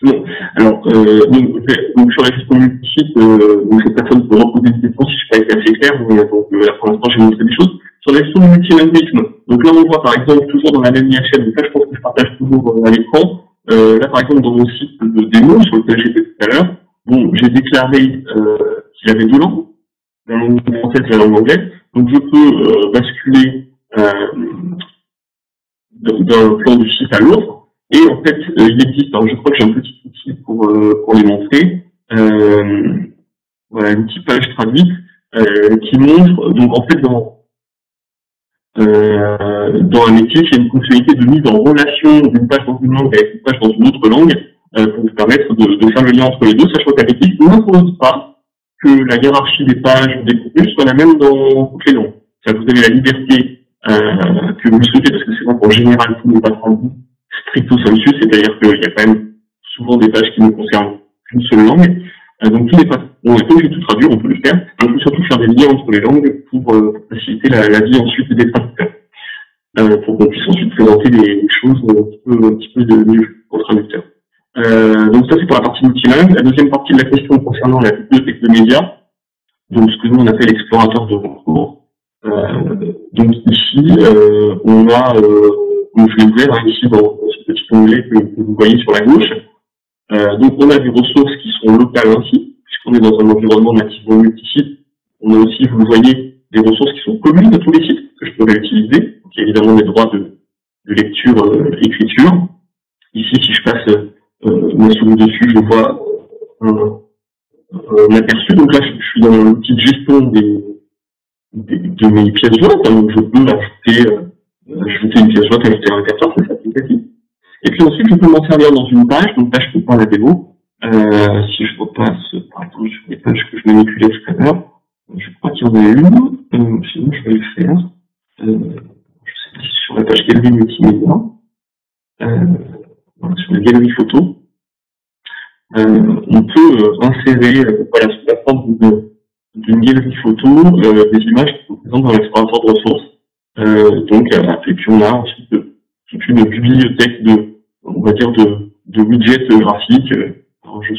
Non. Alors, donc sur la gestion du multisite, donc cette personne peut reposer des questions si je n'ai pas été assez clair, mais donc là pour l'instant j'ai montré des choses. Sur la gestion du multilinguisme, donc là on voit par exemple toujours dans la même IHL, donc là je pense que je partage toujours à l'écran, là par exemple dans mon site de démo sur lequel j'étais tout à l'heure, bon j'ai déclaré qu'il y avait deux langues, la langue française et la langue anglaise, donc je peux basculer d'un plan du site à l'autre. Et en fait, il existe, alors je crois que j'ai un petit outil pour les montrer, voilà, une petite page traduite qui montre, donc en fait dans un métier, il y a une fonctionnalité de mise en relation d'une page dans une langue avec une page dans une autre langue pour vous permettre de faire le lien entre les deux, sachant qu'Amétis n'impose pas que la hiérarchie des pages ou des contenus soit la même dans toutes les langues. Ça, vous avez la liberté que vous souhaitez, parce que c'est vrai qu'en général, tout n'est pas traduit stricto sensu, c'est-à-dire qu'il y a quand même souvent des pages qui ne concernent qu'une seule langue. Donc tout n'est pas, on est pas obligé de tout traduire, on peut le faire. On peut surtout faire des liens entre les langues pour faciliter la vie ensuite des traducteurs. Pour qu'on puisse ensuite présenter des choses un petit peu de mieux aux traducteurs. Donc ça c'est pour la partie multilingue. La deuxième partie de la question concernant la bibliothèque de médias, donc ce que nous on appelle l'explorateur de recours. Donc ici on a donc je l'ai ouvert ici dans ce petit onglet que vous voyez sur la gauche. Donc on a des ressources qui sont locales ainsi, puisqu'on est dans un environnement nativement multisite. On a aussi, vous le voyez, des ressources qui sont communes à tous les sites que je pourrais utiliser. Donc il y a évidemment des droits de lecture, écriture. Ici, si je passe ma souris dessus, je vois un aperçu. Donc là, je suis dans l'outil de gestion de mes pièces jointes. Donc je peux ajouter une pièce jointe, ajouter un répertoire, c'est applicatif. Et puis ensuite, je peux m'en servir dans une page. Donc là, je peux prendre la démo. Si je repasse, par exemple, sur les pages que je manipulais tout à l'heure, je crois qu'il y en a une. Sinon, je vais le faire. Je sais pas si sur la page galerie multimédia. Voilà, sur la galerie photo. On peut insérer, voilà, sous la forme d'une galerie photo, des images qui sont présentes dans l'explorateur de ressources. Donc, et puis on a ensuite toute une bibliothèque on va dire de widgets graphiques. Alors je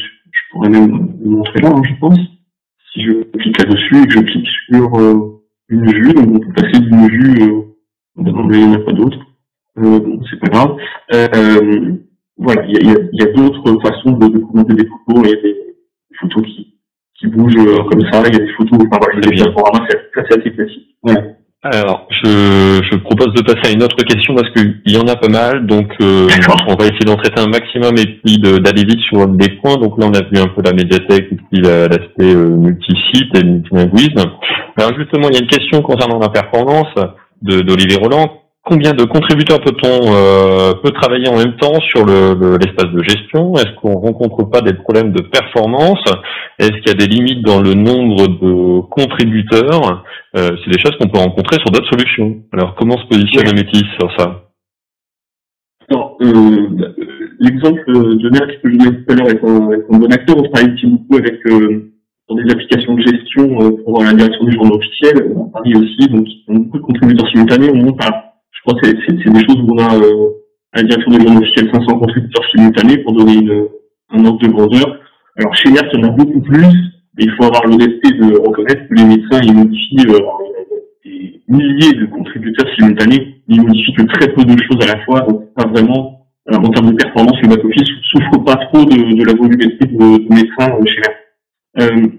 pourrais même le montrer là, je pense. Si je clique là-dessus et que je clique sur une vue, donc on peut passer d'une vue, il n'y en a pas d'autre. Bon, c'est pas grave. Voilà, il y a d'autres façons de commenter des photos. Il y a des photos qui bougent comme ça. Il y a des photos, enfin voilà, il y a des diaporamas, c'est assez classique. Voilà. Alors, je propose de passer à une autre question parce qu'il y en a pas mal, donc on va essayer d'en traiter un maximum et puis d'aller vite sur des points. Donc là, on a vu un peu la médiathèque et puis l'aspect multisite et multilinguisme. Alors justement, il y a une question concernant la performance d'Olivier Roland. Combien de contributeurs peut travailler en même temps sur l'espace de gestion? Est-ce qu'on rencontre pas des problèmes de performance? Est-ce qu'il y a des limites dans le nombre de contributeurs? C'est des choses qu'on peut rencontrer sur d'autres solutions. Alors, comment se positionne Amétis sur ça? Alors, l'exemple de Merck que je donnais tout à l'heure est un bon acteur. On travaille aussi beaucoup avec sur des applications de gestion pour la direction du journal officiel, à Paris aussi, donc on a beaucoup de contributeurs simultanés. On monte je crois que c'est des choses où on a à la direction du journal officiel 500 contributeurs simultanés pour donner un ordre de grandeur. Alors chez Merck, il y en a beaucoup plus, mais il faut avoir l'honnêteté de reconnaître que les médecins ils modifient des milliers de contributeurs simultanés, ils modifient que très peu de choses à la fois, donc pas vraiment, en termes de performance, le back-office souffre pas trop de la volumétrie de médecins chez Merck.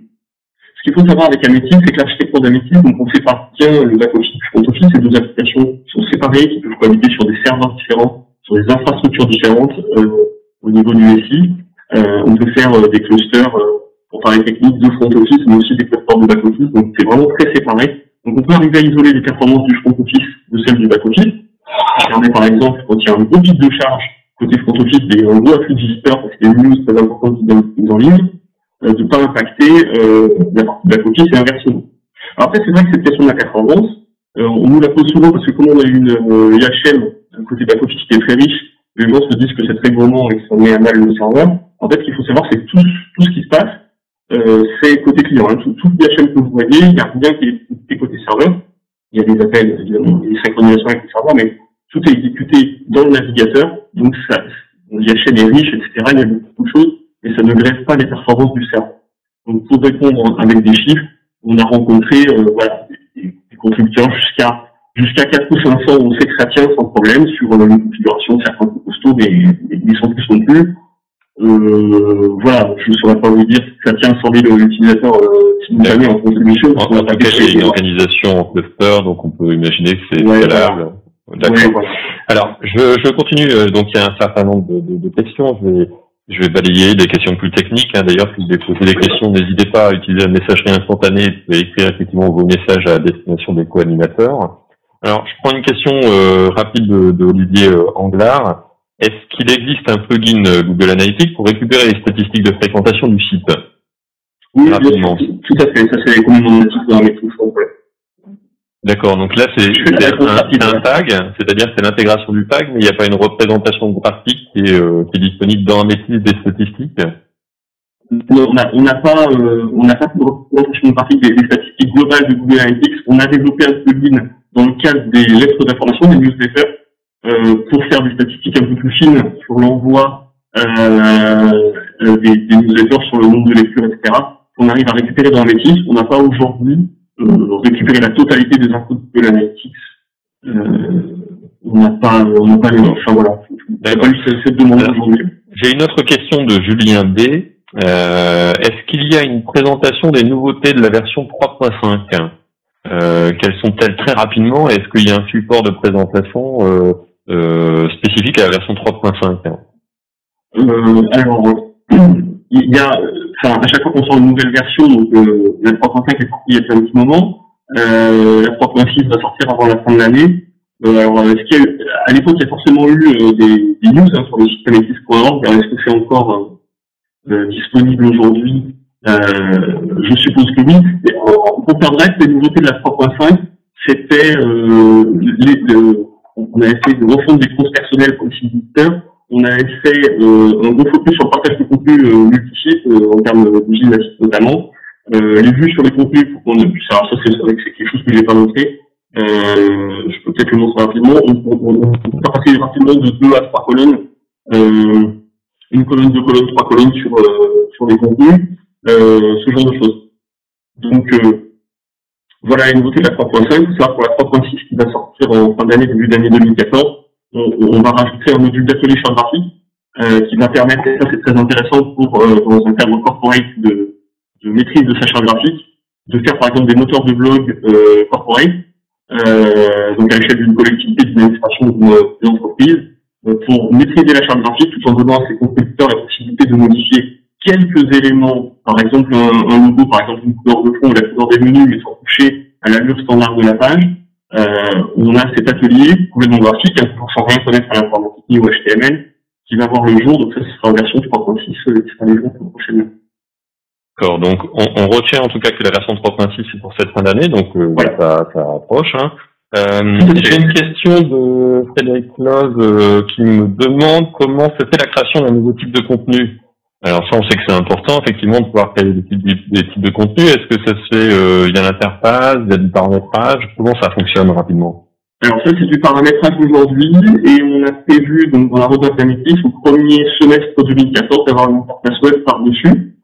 Ce qu'il faut savoir avec Amétis, c'est que l'architecture d'Amétis, donc on sépare bien le back-office du front-office, ces deux applications qui sont séparées, qui peuvent cohabiter sur des serveurs différents, sur des infrastructures différentes au niveau du SI. On peut faire des clusters, pour parler technique, de front-office, mais aussi des clusters de back-office, donc c'est vraiment très séparé. Donc on peut arriver à isoler les performances du front-office de celles du back-office. Ça permet par exemple, quand il y a un gros pic de charge côté front-office, il y a un gros afflux de visiteurs parce qu'il y a une news très importante qui est en ligne, de ne pas impacter la partie back-office et inversement. Alors après, c'est vrai que cette question de la performance, On nous la pose souvent parce que comme on a une IHM, un côté back-office qui est très riche, les gens se disent que c'est très gourmand et que ça met à mal le serveur. En fait, ce qu'il faut savoir, c'est que tout ce qui se passe, c'est côté client. Hein. Tout l'IHM que vous voyez, il n'y a rien qui est côté serveur. Il y a des appels, évidemment, des synchronisations avec le serveur, mais tout est exécuté dans le navigateur. Donc l'IHM est riche, etc. Il y a beaucoup de choses, mais ça ne grève pas les performances du serveur. Donc pour répondre avec des chiffres, on a rencontré des contributeurs jusqu'à 4 ou 500, on sait que ça tient sans problème sur une configuration de certains plus costauds, mais sans plus non plus. Je ne saurais pas vous dire que ça tient 100 000 utilisateurs simultanés en contribution. En tout cas, c'est une organisation en cluster, donc on peut imaginer que c'est scalable. D'accord. Ouais, voilà. Alors, je continue. Donc, il y a un certain nombre de questions. Je vais balayer des questions plus techniques. Hein. D'ailleurs, si vous voulez poser des questions, n'hésitez pas à utiliser la messagerie instantanée. Vous pouvez écrire effectivement vos messages à destination des co-animateurs. Alors, je prends une question rapide de Olivier Anglard. Est-ce qu'il existe un plugin Google Analytics pour récupérer les statistiques de fréquentation du site? Oui, rapidement. Tout à fait. Ça, c'est comme on dit dans les touches. D'accord. Donc là, c'est un tag, c'est-à-dire que c'est l'intégration du tag, mais il n'y a pas une représentation graphique qui est disponible dans Analytics des statistiques. Non, on n'a pas de représentation graphique des statistiques globales de Google Analytics. On a développé un plugin dans le cadre des lettres d'information, des newsletters, pour faire des statistiques un peu plus fines sur l'envoi des newsletters, sur le nombre de lectures, etc. On arrive à récupérer dans Analytics. On n'a pas aujourd'hui récupéré la totalité des infos de Google Analytics. On n'a pas les enfin voilà. On n'a pas eu cette demande aujourd'hui. J'ai une autre question de Julien B. Est-ce qu'il y a une présentation des nouveautés de la version 3.5? Quelles sont-elles très rapidement? Est-ce qu'il y a un support de présentation spécifique à la version 3.5? Alors, il y a, à chaque fois qu'on sort une nouvelle version, donc la 3.5 est sortie il y a déjà un petit moment, la 3.6 va sortir avant la fin de l'année. À l'époque, il y a forcément eu des news sur le site analytics.org. Est-ce que c'est encore disponible aujourd'hui? Je suppose que oui. Pour faire bref, les nouveautés de la 3.5, c'était on avait fait une refonte des comptes personnels pour les visiteurs. On avait fait un gros focus sur le partage de contenu multi-sites en termes de gymnastique notamment. Les vues sur les contenus pour qu'on puisse. Alors ça, c'est vrai que c'est quelque chose que j'ai pas noté. Je peux peut-être le montrer rapidement. On peut passer rapidement de 2 à 3 colonnes. Une colonne, 2 colonnes, 3 colonnes sur les contenus. Ce genre de choses. Donc voilà les nouveautés de la 3.5. C'est savoir pour la 3.6 qui va sortir en fin d'année, début d'année 2014, on va rajouter un module d'atelier chart graphique qui va permettre, et ça c'est très intéressant pour dans un cadre corporate de maîtrise de sa charte graphique, de faire par exemple des moteurs de blog corporate, donc à l'échelle d'une collectivité, d'une administration, d'une entreprise, pour maîtriser la charte graphique tout en donnant à ses contributeurs la possibilité de modifier quelques éléments, par exemple un logo, par exemple une couleur de fond ou la couleur des menus, mais sans toucher à l'allure standard de la page. On a cet atelier complètement graphique, toujours sans rien connaître à l'informatique ni au HTML, qui va voir le jour. Donc ça, ce sera en version 3.6 qui sera les jours prochainement. D'accord. Donc on retient en tout cas que la version 3.6 c'est pour cette fin d'année, donc voilà. ça approche. Hein. J'ai une question de Frédéric Close qui me demande comment se fait la création d'un nouveau type de contenu. Alors ça, on sait que c'est important, effectivement, de pouvoir créer des types de contenu. Est-ce que ça se fait via l'interface, via du paramétrage? Comment ça fonctionne rapidement? Alors ça, c'est du paramétrage aujourd'hui, et on a prévu, donc, dans la roadmap d'Analytics, au premier semestre 2014, d'avoir une interface web par-dessus.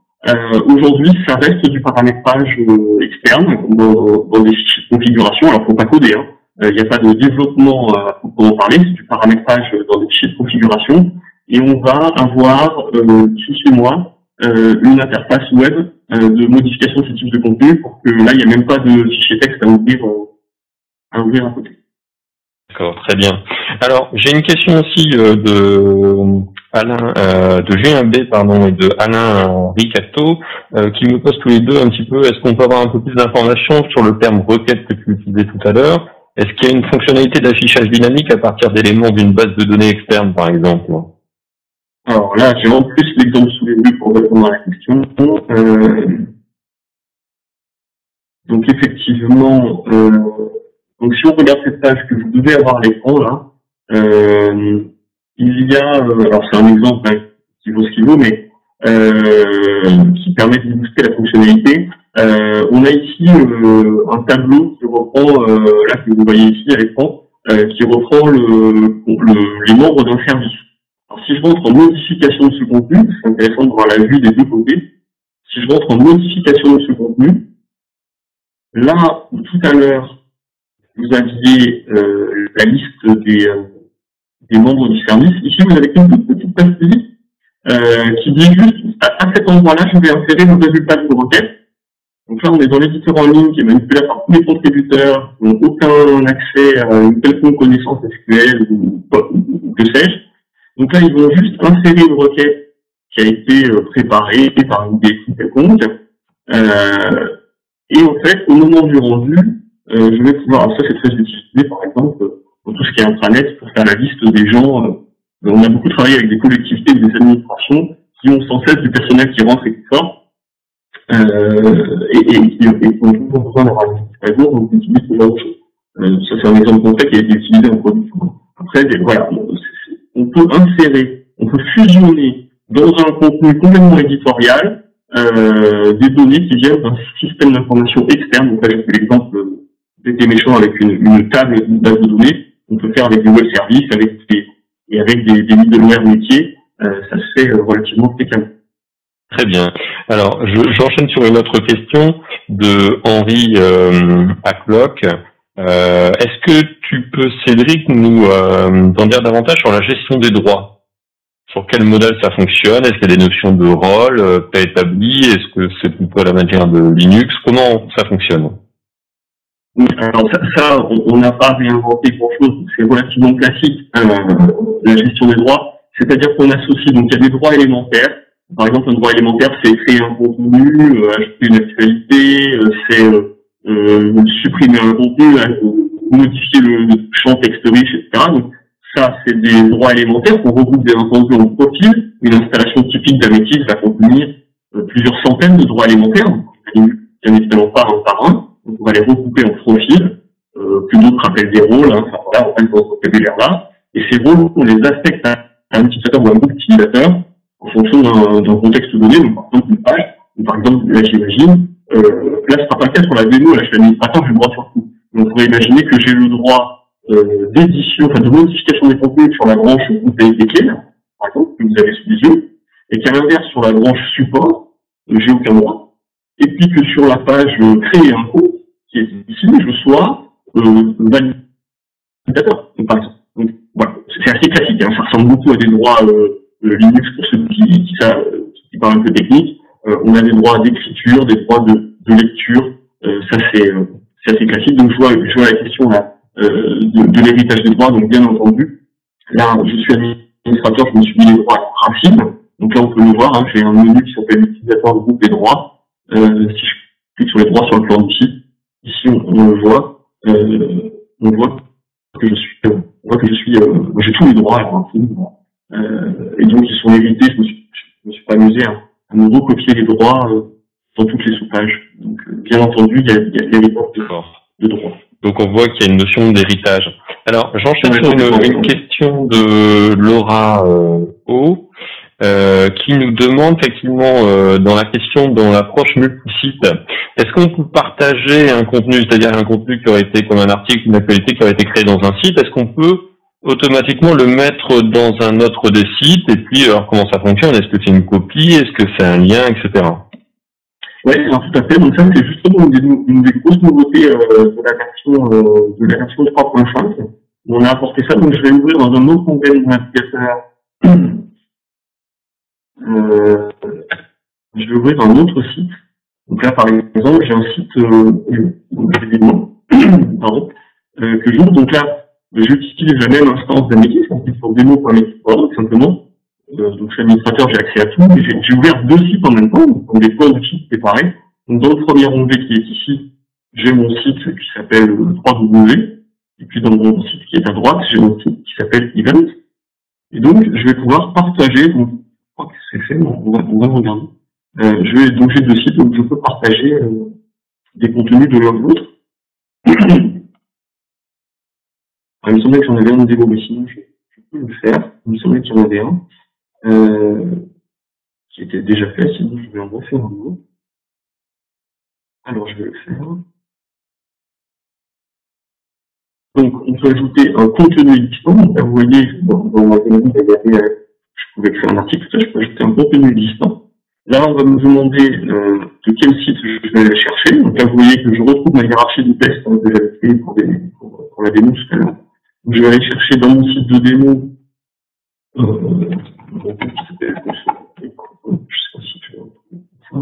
Aujourd'hui, ça reste du paramétrage externe, dans des fichiers de configuration. Alors, faut pas coder, hein. Il n'y a pas de développement à proprement parler, c'est du paramétrage dans des fichiers de configuration. Et on va avoir, d'ici 6 mois, une interface web de modification de ce type de contenu pour que là, il n'y a même pas de fichier texte à ouvrir à côté. D'accord, très bien. Alors, j'ai une question aussi de Julien B, et de Alain Ricato, qui me posent tous les deux un petit peu, est-ce qu'on peut avoir un peu plus d'informations sur le terme requête que tu utilisais tout à l'heure? Est-ce qu'il y a une fonctionnalité d'affichage dynamique à partir d'éléments d'une base de données externe, par exemple? Alors là, j'ai en plus l'exemple sous les yeux pour répondre à la question. Donc effectivement, Donc si on regarde cette page que vous devez avoir à l'écran là, il y a, alors c'est un exemple hein, qui vaut ce qu'il vaut, mais qui permet de booster la fonctionnalité. On a ici un tableau qui reprend, là que vous voyez ici à l'écran, qui reprend les membres d'un service. Alors si je rentre en modification de ce contenu, c'est intéressant de voir la vue des deux côtés. Si je rentre en modification de ce contenu, là où tout à l'heure vous aviez la liste des membres du service, ici vous avez une toute petite pastille qui dit juste à cet endroit-là, je vais insérer le résultat de vos requêtes. Donc là, on est dans l'éditeur en ligne qui est manipulé par tous les contributeurs qui n'ont aucun accès à une quelconque connaissance SQL ou que sais-je. Donc là, ils vont juste insérer une requête qui a été préparée par une DSI quelconque. Et en fait, au moment du rendu, je vais pouvoir, alors ça c'est très utilisé par exemple pour tout ce qui est intranet, pour faire la liste des gens. On a beaucoup travaillé avec des collectivités ou des administrations qui ont sans cesse du personnel qui rentre et qui sort. Et qui ont toujours besoin d'avoir une liste à jour, donc utilise ce genre de choses. Ça c'est un exemple concret qui a été utilisé en production. Après, voilà, on peut insérer, on peut fusionner dans un contenu complètement éditorial des données qui viennent d'un système d'information externe. Donc là, j'ai fait l'exemple d'été méchant avec une table, une base de données. On peut faire avec des web services, avec des middleware métiers. Ça se fait relativement fréquemment. Très bien. Alors, j'enchaîne sur une autre question de Henri Hacklock. Est-ce que tu peux, Cédric, nous en dire davantage sur la gestion des droits? Sur quel modèle ça fonctionne? Est-ce qu'il y a des notions de rôle préétablies? Est-ce que c'est plutôt à la manière de Linux? Comment ça fonctionne? Alors ça on n'a pas réinventé grand-chose. C'est relativement classique, la gestion des droits. C'est-à-dire qu'on associe, donc il y a des droits élémentaires. Par exemple, un droit élémentaire, c'est créer un contenu, ajouter une actualité, c'est supprimer un contenu, modifier le champ texte riche, etc. Donc ça, c'est des droits élémentaires qu'on regroupe bien entendu en profil. Une installation typique d'Ametis va contenir plusieurs centaines de droits élémentaires, bien évidemment pas un par un. Donc on va les regrouper en profils, que d'autres appellent des rôles, hein, enfin voilà, on reste dans ce vocabulaire-là. Et ces rôles, on les affecte à un utilisateur ou à un groupe d'utilisateurs en fonction d'un contexte donné, donc par exemple une page, ou par exemple, là j'imagine, là ce sera pas le cas sur la démo, là je suis administrateur, j'ai le droit sur tout. Donc on pourrait imaginer que j'ai le droit d'édition, enfin de modification des contenus sur la branche groupe des clés, par exemple, que vous avez sous les yeux, et qu'à l'inverse sur la branche support, j'ai aucun droit. Et puis que sur la page créer un compte, qui est ici, je sois validateur, par exemple. Donc voilà, c'est assez classique, hein, ça ressemble beaucoup à des droits Linux pour ceux qui parlent un peu technique. On a des droits d'écriture, des droits de lecture. Ça c'est assez classique. Donc je vois la question là de l'héritage des droits. Donc bien entendu, là je suis administrateur, je me suis mis les droits racines. Donc là on peut le voir. Hein, j'ai un menu qui s'appelle utilisateur de groupe des droits. Si je clique sur les droits sur le plan du site, ici on le voit. On voit que je suis j'ai tous les droits alors, et donc ils sont hérités. Je me suis pas amusé à me recopier les droits dans toutes les sous-pages. Donc bien entendu il y a l'héritage de droits. Donc on voit qu'il y a une notion d'héritage. Alors j'enchaîne sur une question de Laura O qui nous demande effectivement dans la question, dans l'approche multisite, est-ce qu'on peut partager un contenu, c'est-à-dire un contenu qui aurait été comme un article, une actualité qui aurait été créée dans un site, est-ce qu'on peut automatiquement le mettre dans un autre des sites? Et puis alors comment ça fonctionne? Est-ce que c'est une copie? Est-ce que c'est un lien, etc.? Oui, tout à fait. Donc ça c'est justement une des grosses nouveautés de la version 3.5. On a apporté ça, donc je vais ouvrir dans un autre onglet de mon navigateur. Je vais ouvrir un autre site. Donc là, par exemple, j'ai un site que j'ouvre. Donc là, j'utilise la même instance d'Ametis, on clique sur demo.ametis.org simplement. Donc je suis administrateur, j'ai accès à tout. J'ai ouvert deux sites en même temps, donc des points de sites séparés. Donc dans le premier onglet qui est ici, j'ai mon site qui s'appelle 3W. Et puis dans mon site qui est à droite, j'ai mon site qui s'appelle Event. Et donc je vais pouvoir partager. Donc, je crois que c'est fait, on va regarder. Donc j'ai deux sites, donc je peux partager des contenus de l'un de l'autre. il me semblait que j'en avais un de démo, mais sinon je peux le faire. Il me semblait qu'il y en avait un qui était déjà fait, sinon je vais en refaire un nouveau. Alors je vais le faire. Donc on peut ajouter un contenu existant. Donc là, vous voyez, dans ma thématique, je pouvais créer un article, ça, je peux ajouter un contenu existant. Là, on va me demander de quel site je vais aller chercher. Donc là, vous voyez que je retrouve ma hiérarchie de texte que j'avais fait pour la démo tout à l'heure. Donc je vais aller chercher dans mon site de démo qui s'appelle, je sais pas si je vais retrouver ça.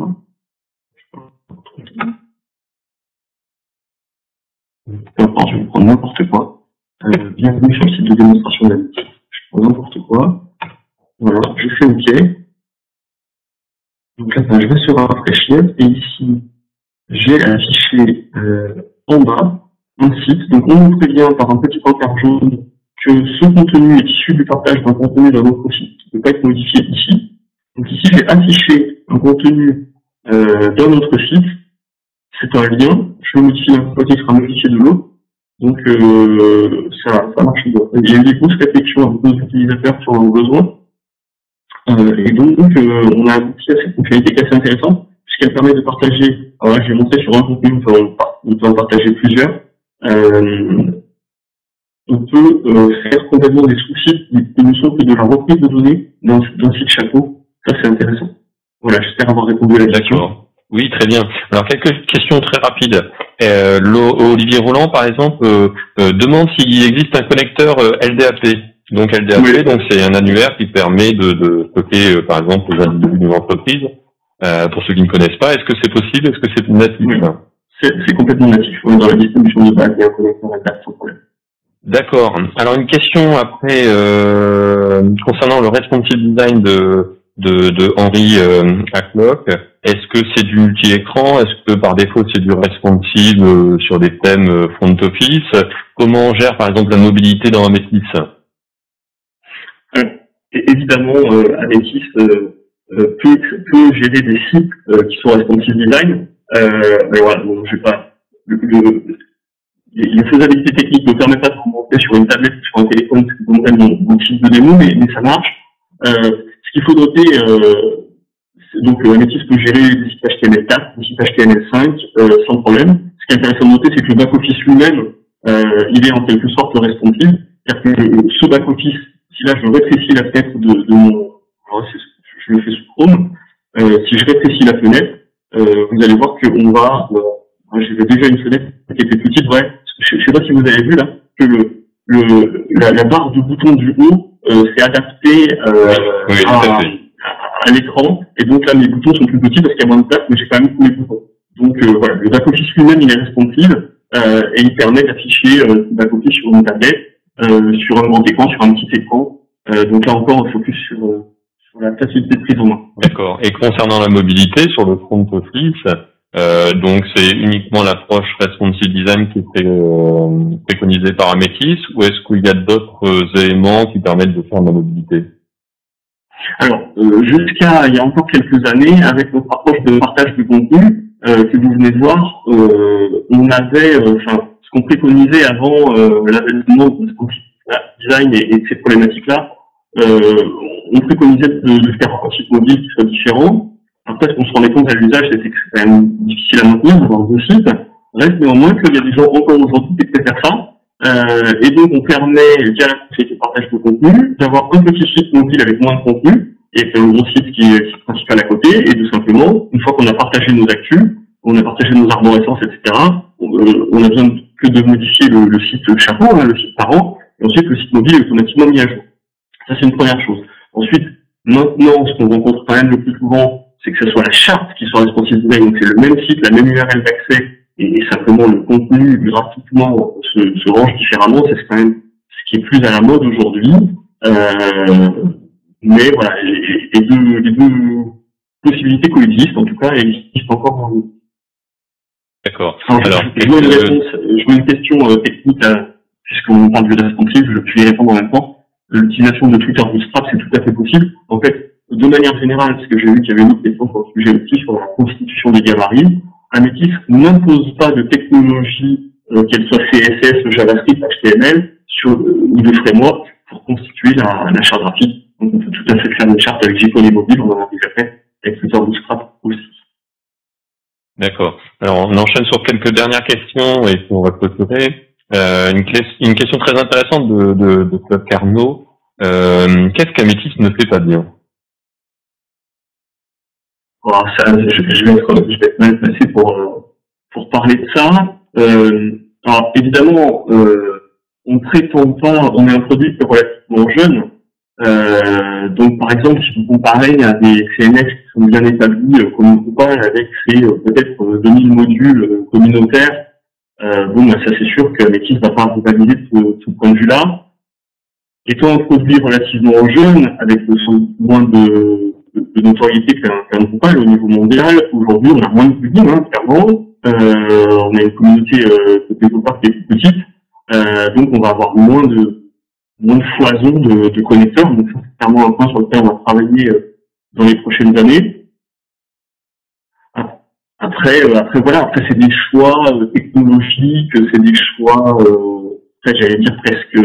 Peu importe, je vais prendre n'importe quoi. Bienvenue sur le site de démonstration d'habitude. Je prends n'importe quoi. Voilà, je fais OK. Donc là, je vais sur un rafraîchir et ici, j'ai affiché en bas un site. Donc on nous prévient par un petit encart jaune que ce contenu est issu du partage d'un contenu d'un autre site qui ne peut pas être modifié ici. Donc ici, j'ai affiché un contenu d'un autre site. C'est un lien. Je le modifie d'un côté, il sera modifié de l'autre. Donc ça marche bien. Il y a eu des grosses réflexions avec nos utilisateurs sur leurs besoins. Et donc, on a abouti à cette fonctionnalité qui est assez intéressante, puisqu'elle permet de partager, alors là, je vais montrer sur un contenu, on peut en partager plusieurs. On peut faire complètement des sous-sites qui ne sont que de la reprise de données d'un site chapeau. Ça, c'est intéressant. Voilà, j'espère avoir répondu à la question. D'accord. Oui, très bien. Alors, quelques questions très rapides. Olivier Roland, par exemple, demande s'il existe un connecteur LDAP. Donc LDAP, oui. Donc c'est un annuaire qui permet de stocker, par exemple, les individus d'une entreprise. Pour ceux qui ne connaissent pas, est-ce que c'est possible? Est-ce que c'est natif? Oui. C'est complètement natif. On est dans la distribution de base, il y a un connecteur LDAP sans problème. D'accord. Alors une question après concernant le responsive design de Henri Hacklock. Est-ce que c'est du multi-écran? Est-ce que par défaut c'est du responsive sur des thèmes front office? Comment on gère par exemple la mobilité dans Ametis? Évidemment, Ametis peut gérer des sites qui sont responsive design. Mais voilà, bon, je vais pas. Les faisabilités techniques ne permettent pas de monter sur une tablette, sur un téléphone, ce qu'on appelle mon site de démo, mais ça marche. Ce qu'il faut noter, donc Ametis peut gérer des sites HTML4, des sites HTML5 sans problème. Ce qui est intéressant de noter, c'est que le back-office lui-même, il est en quelque sorte responsive. C'est-à-dire que ce back-office, si là je rétrécis la fenêtre de mon, je le fais sous Chrome, si je rétrécis la fenêtre, vous allez voir qu'on va, j'avais déjà une fenêtre qui était petite, ouais. Je sais pas si vous avez vu là, que la barre de bouton du haut s'est adaptée à l'écran, et donc là mes boutons sont plus petits parce qu'il y a moins de place, mais j'ai quand même tous mes boutons. Donc voilà, le back-office lui-même il est responsive et il permet d'afficher le back-office sur une tablette, sur un grand écran, sur un petit écran. Donc là encore on focus sur la facilité de prise en main. D'accord. Et concernant la mobilité sur le front office, donc c'est uniquement l'approche responsive design qui est préconisée par Ametis, ou est-ce qu'il y a d'autres éléments qui permettent de faire de la mobilité? Alors, jusqu'à il y a encore quelques années, avec notre approche de partage de contenu que vous venez de voir, on avait, ce qu'on préconisait avant l'avènement de responsive design et de ces problématiques-là, on préconisait de faire un site mobile qui soit différent. Après, ce qu'on se rendait compte à l'usage, c'était que c'est quand même difficile à maintenir d'avoir deux sites. Reste néanmoins qu'il y a des gens encore aujourd'hui qui préfèrent ça. Et donc, on permet, via la fonctionnalité de partage de contenu, d'avoir un petit site mobile avec moins de contenu, et un gros site qui est principal à côté, et tout simplement, une fois qu'on a partagé nos actus, on a partagé nos arborescences, etc., on a besoin que de modifier le site chapeau, le site parent, et ensuite le site mobile est automatiquement mis à jour. Ça, c'est une première chose. Ensuite, maintenant, ce qu'on rencontre quand même le plus souvent, c'est que ce soit la charte qui soit responsive design, donc c'est le même site, la même URL d'accès, et simplement le contenu graphiquement se range différemment, c'est quand même ce qui est plus à la mode aujourd'hui. Mais voilà, les deux possibilités coexistent, en tout cas, et existent encore dans le. D'accord. Alors, je vois une question technique, puisqu'on parle de responsive, je vais y répondre en même temps. L'utilisation de Twitter Bootstrap, c'est tout à fait possible. En fait, de manière générale, parce que j'ai vu qu'il y avait une autre question sur le sujet aussi, sur la constitution des gabarits, Ametis n'impose pas de technologie, qu'elle soit CSS, JavaScript, HTML, ou de frameworks pour constituer la charte graphique. Donc, on peut tout à fait faire une charte avec Jquery mobile, on en a déjà fait avec Flutter Bootstrap aussi. D'accord. Alors, on enchaîne sur quelques dernières questions et puis on va clôturer. Une question très intéressante de Claude Carnot. Qu'est-ce qu'Améthys ne fait pas bien? Alors, ça, je vais être mal placé pour parler de ça. Alors, évidemment, on prétend pas, on est un produit qui est relativement jeune. Donc, par exemple, si vous comparez à des CMS qui sont bien établis, comme Drupal, avec ses peut-être 2000 modules communautaires, bon, ça c'est sûr qu'Améthys va pas rivaliser de ce point de vue-là. Étant un produit relativement jeune, avec moins de notoriété qu'un Drupal au niveau mondial, aujourd'hui on a moins de plugins, hein, clairement. On a une communauté de développeurs qui est plus petite, donc on va avoir moins de foison de connecteurs. Donc ça, c'est clairement un point sur lequel on va travailler dans les prochaines années. Après voilà, après c'est des choix technologiques, c'est des choix, j'allais dire presque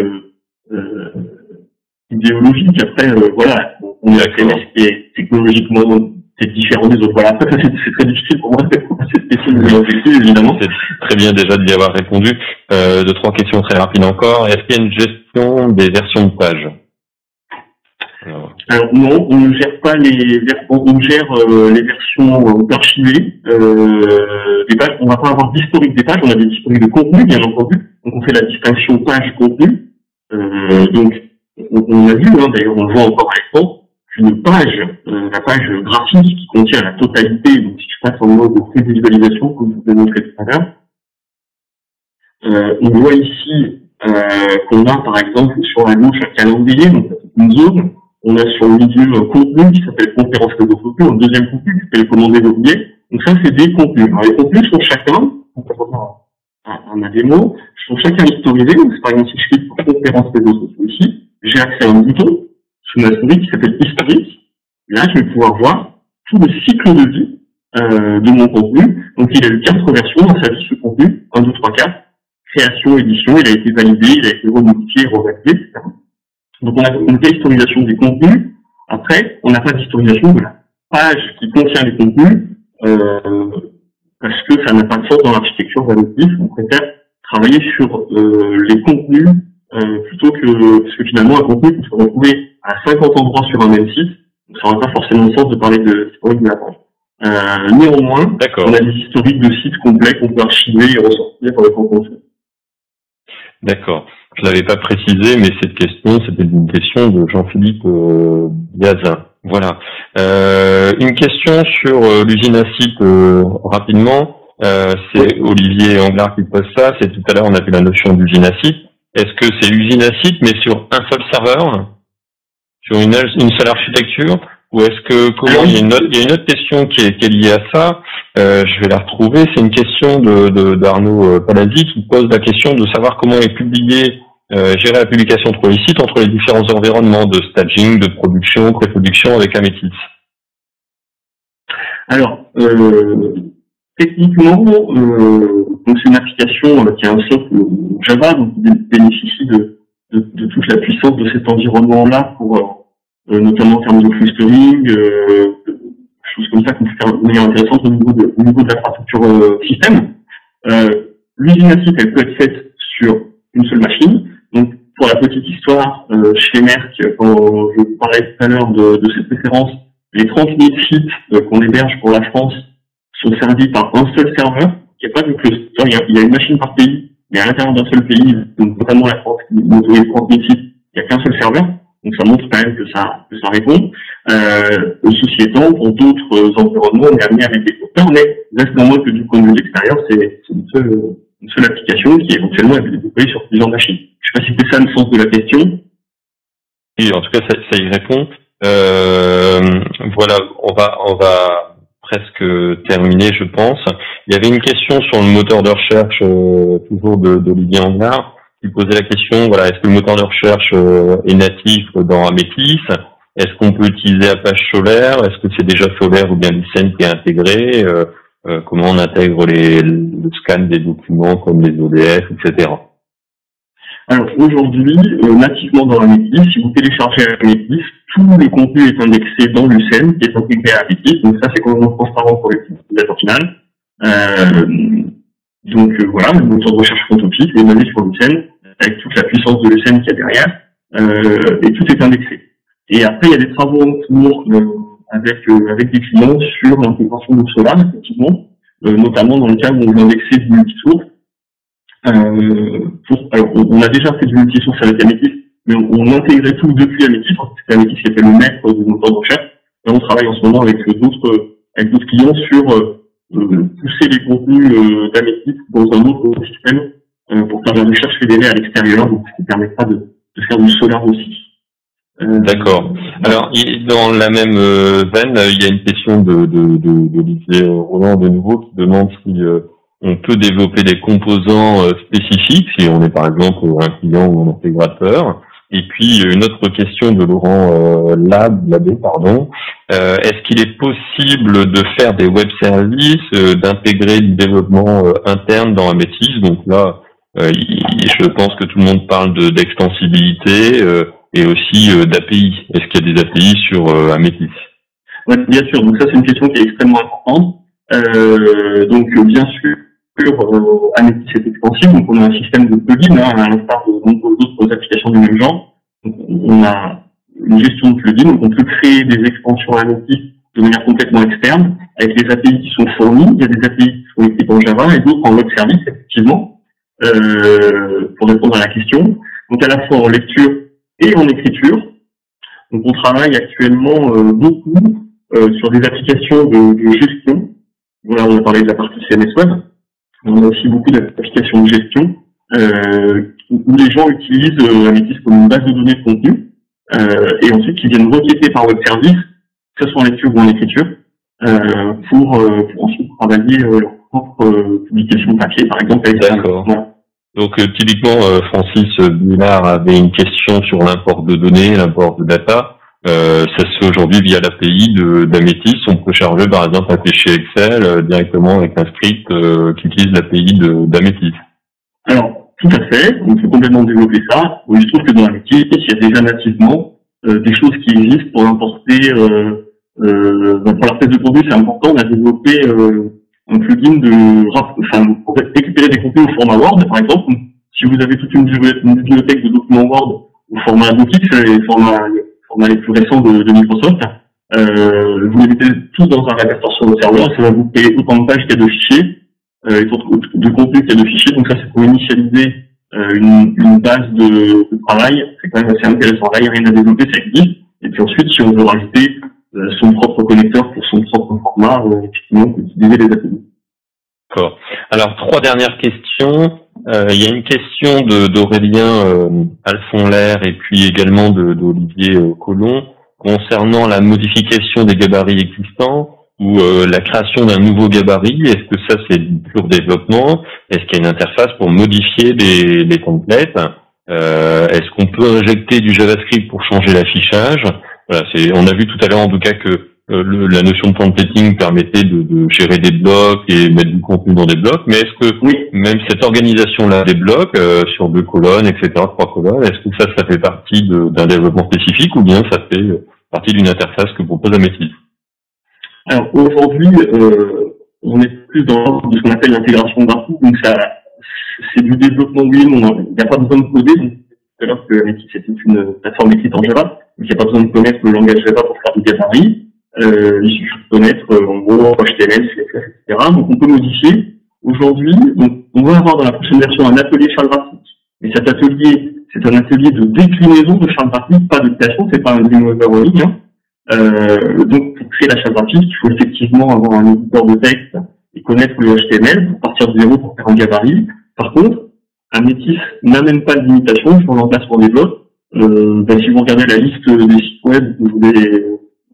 idéologique. Après, voilà, on est un CMS qui est technologiquement différent des autres. Voilà, après, ça, c'est très difficile pour moi de passer spécifiquement, évidemment. C'est très bien déjà d'y avoir répondu. Deux, trois questions très rapides encore. Est-ce qu'il y a une gestion des versions de page? Alors non, on ne gère pas on gère les versions archivées des pages. On va pas avoir d'historique des pages, on a des historiques de contenu, bien entendu. Donc on fait la distinction page-contenu. Donc on a vu, hein, d'ailleurs on le voit encore à l'écran, qu'une page, la page graphique qui contient la totalité, donc si je passe en mode prévisualisation, comme je vous l'ai montré tout à l'heure, on voit ici qu'on a par exemple sur la gauche un calendrier, donc une zone. On a sur le milieu un contenu qui s'appelle conférence réseaux sociaux, un deuxième contenu qui s'appelle commander verrouiller. Donc ça, c'est des contenus. Alors les contenus sont chacun, à ma démo, sont chacun historisés. Donc par exemple, si je clique pour conférence réseaux sociaux ici, j'ai accès à un bouton sous ma souris qui s'appelle historique. Là, je vais pouvoir voir tout le cycle de vie de mon contenu. Donc il a eu 4 versions dans sa vie, ce contenu, 1, 2, 3, 4. Création, édition, il a été validé, il a été remodifié, revalidé, etc. Donc on a une vraie historisation des contenus. Après, on n'a pas d'historisation de la page qui contient les contenus, parce que ça n'a pas de sens dans l'architecture d'Améthys. On préfère travailler sur les contenus plutôt que, parce que finalement un contenu peut se retrouver à 50 endroits sur un même site, donc ça n'aurait pas forcément le sens de parler de l'historique de la page. Néanmoins, on a des historiques de sites complets qu'on peut archiver et ressortir pour les contenu. D'accord. Je l'avais pas précisé, mais cette question, c'était une question de Jean-Philippe Gazin. Voilà. Une question sur l'usine à site rapidement. C'est Olivier Anglard qui pose ça. C'est tout à l'heure, on a fait la notion d'usine à site. Est-ce que c'est usine à site, mais sur un seul serveur, sur une seule architecture, ou est-ce que comment il y a une autre question qui est liée à ça. Je vais la retrouver. C'est une question d'Arnaud Palazzi qui pose la question de savoir comment est publié, gérer la publication entre les sites, entre les différents environnements de staging, de production, pré-production avec Améthys. Alors, techniquement, donc c'est une application qui a un socle Java, donc qui bénéficie de toute la puissance de cet environnement-là pour notamment en termes de clustering, choses comme ça qui sont de manière intéressante au niveau de l'infrastructure système. L'usine à site, elle peut être faite sur une seule machine. Donc, pour la petite histoire, chez Merck, quand je parlais tout à l'heure de cette référence, les 30 000 sites qu'on héberge pour la France sont servis par un seul serveur. Il n'y a pas de cluster. Il y a une machine par pays, mais à l'intérieur d'un seul pays, donc notamment la France, qui autorise 30 000 sites, il n'y a qu'un seul serveur. Donc ça montre quand même que ça répond. Ceci étant, pour d'autres environnements, on est amené avec des compteurs, mais reste dans moi que du point de vue de l'extérieur, c'est une seule application qui éventuellement est déployée sur plusieurs machines. Je sais pas si c'est ça le sens de la question. Oui, en tout cas, ça y répond. Voilà, on va presque terminer, je pense. Il y avait une question sur le moteur de recherche, toujours d'Olivier Anglard, qui posait la question, voilà, est-ce que le moteur de recherche est natif dans Améthys? Est-ce qu'on peut utiliser Apache Solaire? Est-ce que c'est déjà Solaire ou bien Lysen qui est intégré? Comment on intègre le scan des documents comme les ODF, etc. Alors aujourd'hui, nativement dans Amétis, si vous téléchargez Amétis, tout le contenu est indexé dans l'UCN qui est intégré à Amétis, donc ça c'est complètement transparent pour l'utilisateur final. Voilà, le moteur de recherche front office est basé sur l'UCN avec toute la puissance de l'UCN qu'il y a derrière, et tout est indexé. Et après, il y a des travaux en cours avec des clients sur l'intégration de Solar, effectivement, notamment dans le cas où on veut indexer du multisource. Alors, on a déjà fait du multisource avec Amétis, mais on intégrait tout depuis Amétis. C'était Amétis qui était le maître du moteur de recherche. Là, on travaille en ce moment avec d'autres clients sur pousser les contenus d'Amétis dans un autre système pour faire de la recherche fédérée à l'extérieur, donc ce qui permettra de faire du Solar aussi. D'accord. Alors, dans la même veine, il y a une question d'Olivier Roland de nouveau qui demande si on peut développer des composants spécifiques, si on est par exemple un client ou un intégrateur. Et puis une autre question de Laurent Labé, pardon. Est-ce qu'il est possible de faire des web services, d'intégrer du développement interne dans Amétis? Donc là, je pense que tout le monde parle d'extensibilité et aussi d'API. Est-ce qu'il y a des API sur Amétis? Oui, bien sûr. Donc ça, c'est une question qui est extrêmement importante. Donc bien sûr, Amétis est extensible. Donc on a un système de plugins, à l'instar de nombreuses autres applications du même genre. Donc, on a une gestion de plugins. Donc on peut créer des extensions Amétis de manière complètement externe, avec les API qui sont fournis. Il y a des API qui sont écrites en Java et d'autres en web service, effectivement, pour répondre à la question. Donc à la fois en lecture et en écriture. Donc on travaille actuellement beaucoup sur des applications de gestion. Voilà, on a parlé de la partie CMS Web. On a aussi beaucoup d'applications de gestion où les gens utilisent Amétis comme une base de données de contenu et ensuite qui viennent requêter par web service, que ce soit en lecture ou en écriture, pour ensuite travailler leur propre publication papier, par exemple. D'accord. Donc typiquement, Francis Billard avait une question sur l'import de données, l'import de data. Ça se fait aujourd'hui via l'API d'Amétis. On peut charger par exemple un fichier Excel directement avec un script qui utilise l'API d'Amétis. Alors, tout à fait. On peut complètement développer ça. Il se trouve que dans Amétis, il y a déjà nativement des choses qui existent pour importer. Pour la prise de contenu, c'est important. On a développé un plugin pour récupérer des contenus au format Word, par exemple. Si vous avez toute une bibliothèque de documents Word au format Docx, les formats les plus récents de Microsoft, vous les mettez tous dans un répertoire sur votre serveur, ça va vous créer autant de pages qu'il y a de fichiers, et de contenu qu'il y a de fichiers. Donc ça, c'est pour initialiser une base de travail. C'est quand même assez intéressant. Là, il n'y a rien à développer, ça existe. Et puis ensuite, si on veut rajouter son propre connecteur pour son propre format, effectivement, on peut utiliser les API. D'accord. Alors, 3 dernières questions. Il y a une question d'Aurélien Alfonlaire et puis également d'Olivier Colomb concernant la modification des gabarits existants ou la création d'un nouveau gabarit. Est-ce que ça, c'est du pur développement? Est-ce qu'il y a une interface pour modifier les templates? Est-ce qu'on peut injecter du JavaScript pour changer l'affichage? Voilà, on a vu tout à l'heure en tout cas que la notion de templating permettait de gérer des blocs et mettre du contenu dans des blocs, mais est-ce que même cette organisation-là des blocs sur 2 colonnes, etc., 3 colonnes, est-ce que ça fait partie d'un développement spécifique ou bien ça fait partie d'une interface que propose Amétis? Alors aujourd'hui, on est plus dans ce qu'on appelle l'intégration graphique, donc c'est du développement il n'y a pas besoin de coder. Donc, tout à l'heure que Amétis c'était une plateforme écrite en Java, donc il n'y a pas besoin de connaître le langage Java pour faire du gabarit. Il suffit de connaître en gros HTML, CSS, etc. Donc on peut modifier. Aujourd'hui, donc on va avoir dans la prochaine version un atelier charte graphique. Et cet atelier, c'est un atelier de déclinaison de charte graphique, pas de création, c'est pas un Dreamweaver en ligne. Donc pour créer la charte graphique, il faut effectivement avoir un éditeur de texte et connaître le HTML pour partir de zéro pour faire un gabarit. Par contre, Amétis n'amène pas de limitation sur l'emplacement des blocs. Si vous regardez la liste des sites web que je vous ai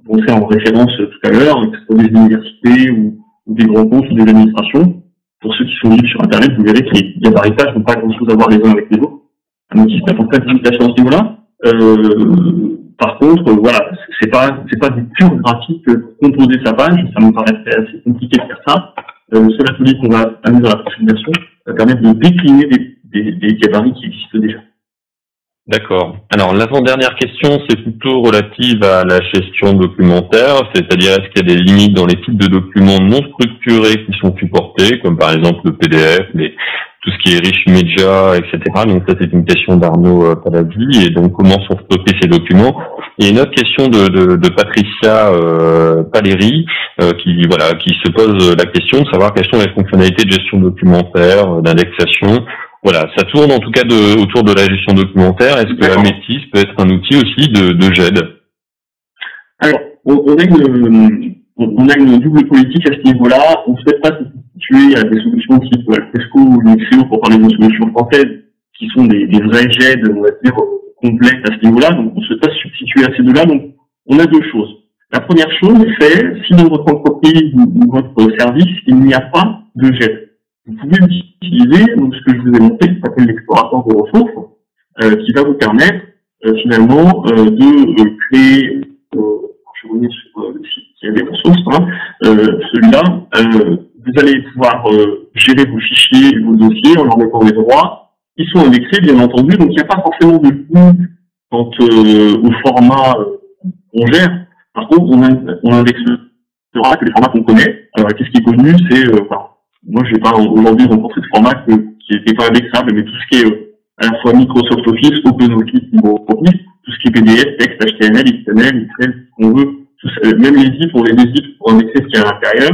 montré en référence tout à l'heure, que ce soit des universités ou des grands comptes ou des administrations, pour ceux qui sont libres sur Internet, vous verrez que les gabaritages n'ont pas grand-chose à voir les uns avec les autres. Amétis n'apporte pas de limitation à ce niveau-là. Par contre, voilà, c'est pas du pur graphique pour composer sa page. Ça me paraît assez compliqué de faire ça. Le seul atelier qu'on va amener dans la prochaine version va permettre de décliner des gabarits qui existent déjà. D'accord. Alors, l'avant-dernière question, c'est plutôt relative à la gestion documentaire, c'est-à-dire est-ce qu'il y a des limites dans les types de documents non structurés qui sont supportés, comme par exemple le PDF, tout ce qui est rich media, etc. Donc ça, c'est une question d'Arnaud Palazzi, et donc comment sont stockés ces documents. Et une autre question de Patricia Paleri, qui se pose la question de savoir quelles sont les fonctionnalités de gestion documentaire, d'indexation. Voilà, ça tourne en tout cas autour de la gestion documentaire. Est-ce que Amétis peut être un outil aussi de GED? Alors, on a une double politique à ce niveau-là. On ne souhaite pas se substituer à des solutions type Alfresco ou Nexeo pour parler de solutions françaises qui sont des vrais GED, on va dire, complètes à ce niveau-là. Donc, on ne souhaite pas se substituer à ces deux-là. Donc, on a deux choses. La première chose, c'est si dans votre entreprise ou votre service, il n'y a pas de GED, vous pouvez utiliser donc, ce que je vous ai montré, qui s'appelle l'explorateur de ressources, qui va vous permettre finalement de créer, je reviens sur le site qui a des ressources, celui-là, vous allez pouvoir gérer vos fichiers et vos dossiers en leur mettant des droits. Ils sont indexés, bien entendu, donc il n'y a pas forcément de limite quant au format qu'on gère. Par contre, on indexera que les formats qu'on connaît. Qu'est-ce qui est connu, c'est moi, je n'ai pas aujourd'hui rencontré de format qui n'était pas indexable, mais tout ce qui est à la fois Microsoft Office, OpenOffice, LibreOffice, tout ce qui est PDF, texte, HTML, XML, Excel, ce qu'on veut, même les zips, on les dézipe pour indexer ce qu'il y a à l'intérieur.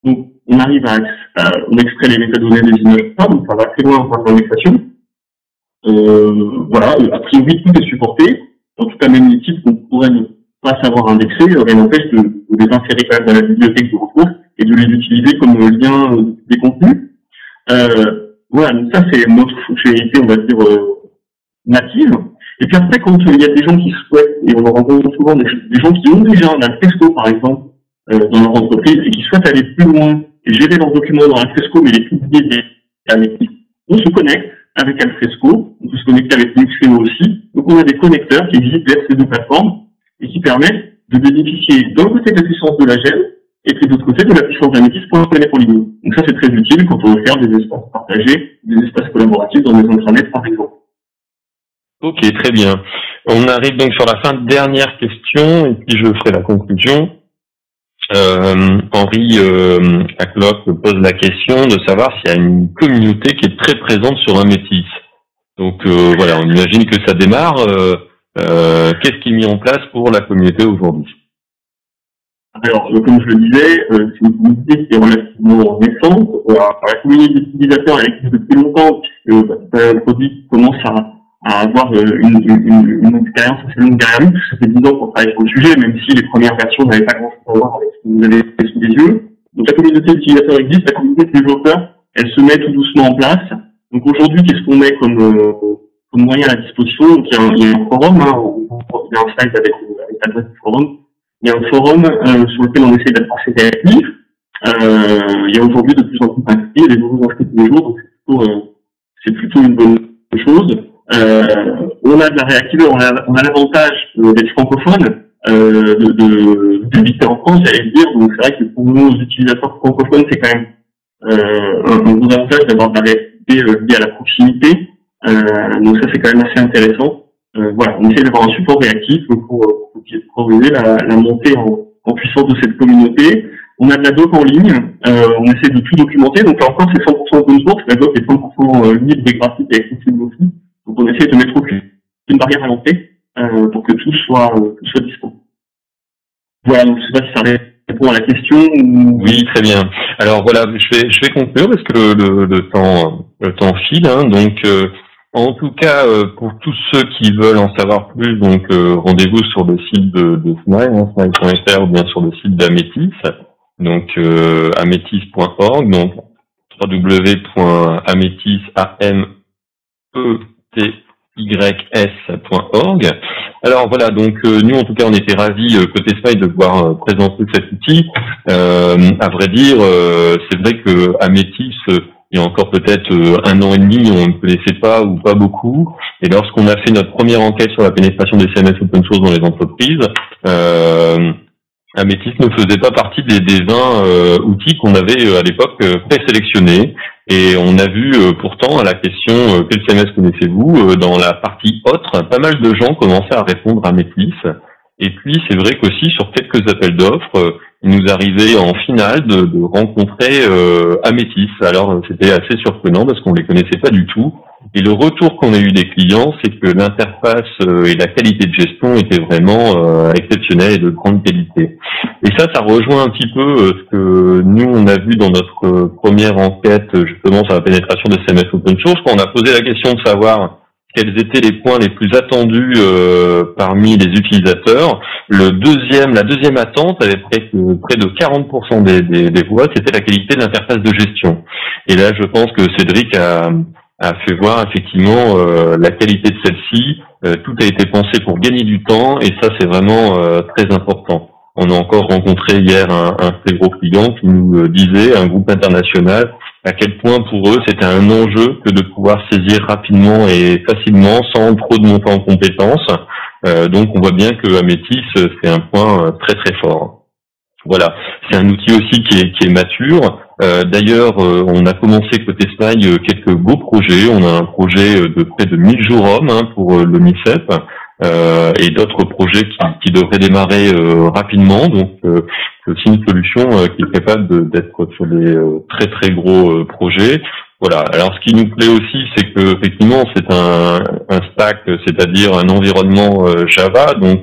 Donc, on arrive on extrait les métadonnées des images, donc ça va très loin en termes d'indexation. Voilà, a priori, tout est supporté. En tout cas, même les types qu'on pourrait ne pas savoir indexer, rien n'empêche de les insérer quand même dans la bibliothèque de ressources et de les utiliser comme lien des contenus. Voilà, donc ça c'est notre fonctionnalité, on va dire, native. Et puis après, quand il y a des gens qui souhaitent, et on rencontre souvent des gens qui ont déjà un Alfresco, par exemple, dans leur entreprise, et qui souhaitent aller plus loin et gérer leurs documents dans Alfresco, mais les publier à Amétis, on se connecte avec Alfresco, on peut se connecter avec Nexeo aussi. Donc on a des connecteurs qui existent vers ces deux plateformes et qui permettent de bénéficier d'un côté de la puissance de la GED, et puis de l'autre côté de la puissance d'Amétis pour la mettre en ligne. Donc ça c'est très utile quand on veut faire des espaces partagés, des espaces collaboratifs dans des intranets par exemple. Ok, très bien. On arrive donc sur la fin de dernière question, et puis je ferai la conclusion. Henri Acloc pose la question de savoir s'il y a une communauté qui est très présente sur Amétis. Donc voilà, on imagine que ça démarre. Qu'est-ce qui est mis en place pour la communauté aujourd'hui? Alors, comme je le disais, c'est une communauté qui est relativement récente. La communauté d'utilisateurs, elle existe depuis longtemps, puisque c'est un produit qui commence à avoir une expérience assez longue derrière lui, puisque ça fait 10 ans qu'on travaille sur le sujet, même si les premières versions n'avaient pas grand-chose à voir avec ce que vous avez sous les yeux. Donc la communauté d'utilisateurs existe, la communauté de développeurs, elle se met tout doucement en place. Donc aujourd'hui, qu'est-ce qu'on met comme moyen à la disposition? Donc il y a un forum, il y a un slide avec l'adresse du forum. Il y a un forum sur lequel on essaie d'être assez réactif. Il y a aujourd'hui de plus en plus d'inscrits, il y a des nouveaux inscrits tous les jours, donc c'est plutôt une bonne chose. On a de la réactivité, on a l'avantage d'être francophone, d'habiter en France, j'allais dire. Donc c'est vrai que pour nos utilisateurs francophones, c'est quand même un gros avantage d'avoir de la réactivité liée à la proximité. Donc ça c'est quand même assez intéressant. Voilà, on essaie d'avoir un support réactif pour favoriser la montée en puissance de cette communauté. On a de la doc en ligne, on essaie de tout documenter, donc là encore c'est 100% open source, la doc est 100% libre et gratuite et accessible aussi. Donc on essaie de mettre aucune barrière à l'entrée pour que tout soit disponible. Voilà, donc je sais pas si ça répond à la question. Oui, très bien. Alors voilà, je vais conclure parce que le temps file, hein, donc en tout cas, pour tous ceux qui veulent en savoir plus, donc rendez-vous sur le site de Smile, smile.fr, ou bien sur le site d'Amétis, donc ametis.org, donc www.ametis.org. Alors voilà, donc nous en tout cas on était ravis côté Smile de pouvoir présenter cet outil. À vrai dire, c'est vrai que Amétis, il y a encore peut-être 1 an et demi, on ne connaissait pas ou pas beaucoup. Et lorsqu'on a fait notre première enquête sur la pénétration des CMS open source dans les entreprises, Amétis ne faisait pas partie des 20 outils qu'on avait à l'époque présélectionnés. Et on a vu pourtant à la question quel CMS connaissez-vous, dans la partie autre, pas mal de gens commençaient à répondre à Métis. Et puis c'est vrai qu'aussi sur quelques appels d'offres, il nous arrivait en finale de rencontrer Amétis. Alors c'était assez surprenant parce qu'on les connaissait pas du tout. Et le retour qu'on a eu des clients, c'est que l'interface et la qualité de gestion étaient vraiment exceptionnelles et de grande qualité. Et ça rejoint un petit peu ce que nous on a vu dans notre première enquête justement sur la pénétration de CMS open source, quand on a posé la question de savoir quels étaient les points les plus attendus parmi les utilisateurs. La deuxième attente avait près de 40% des voix, c'était la qualité de l'interface de gestion. Et là, je pense que Cédric a fait voir effectivement la qualité de celle-ci. Tout a été pensé pour gagner du temps, et ça, c'est vraiment très important. On a encore rencontré hier un très gros client qui nous disait, un groupe international, à quel point pour eux c'était un enjeu que de pouvoir saisir rapidement et facilement sans trop de montée en compétences. Donc on voit bien que Amétis, c'est un point très très fort. Voilà, c'est un outil aussi qui est mature. D'ailleurs, on a commencé côté Smile quelques beaux projets. On a un projet de près de 1000 jours hommes pour l'ONICEP. Et d'autres projets qui devraient démarrer rapidement. Donc c'est aussi une solution qui est capable d'être sur des très très gros projets. Voilà. Alors ce qui nous plaît aussi, c'est que effectivement c'est un stack, c'est-à-dire un environnement Java, donc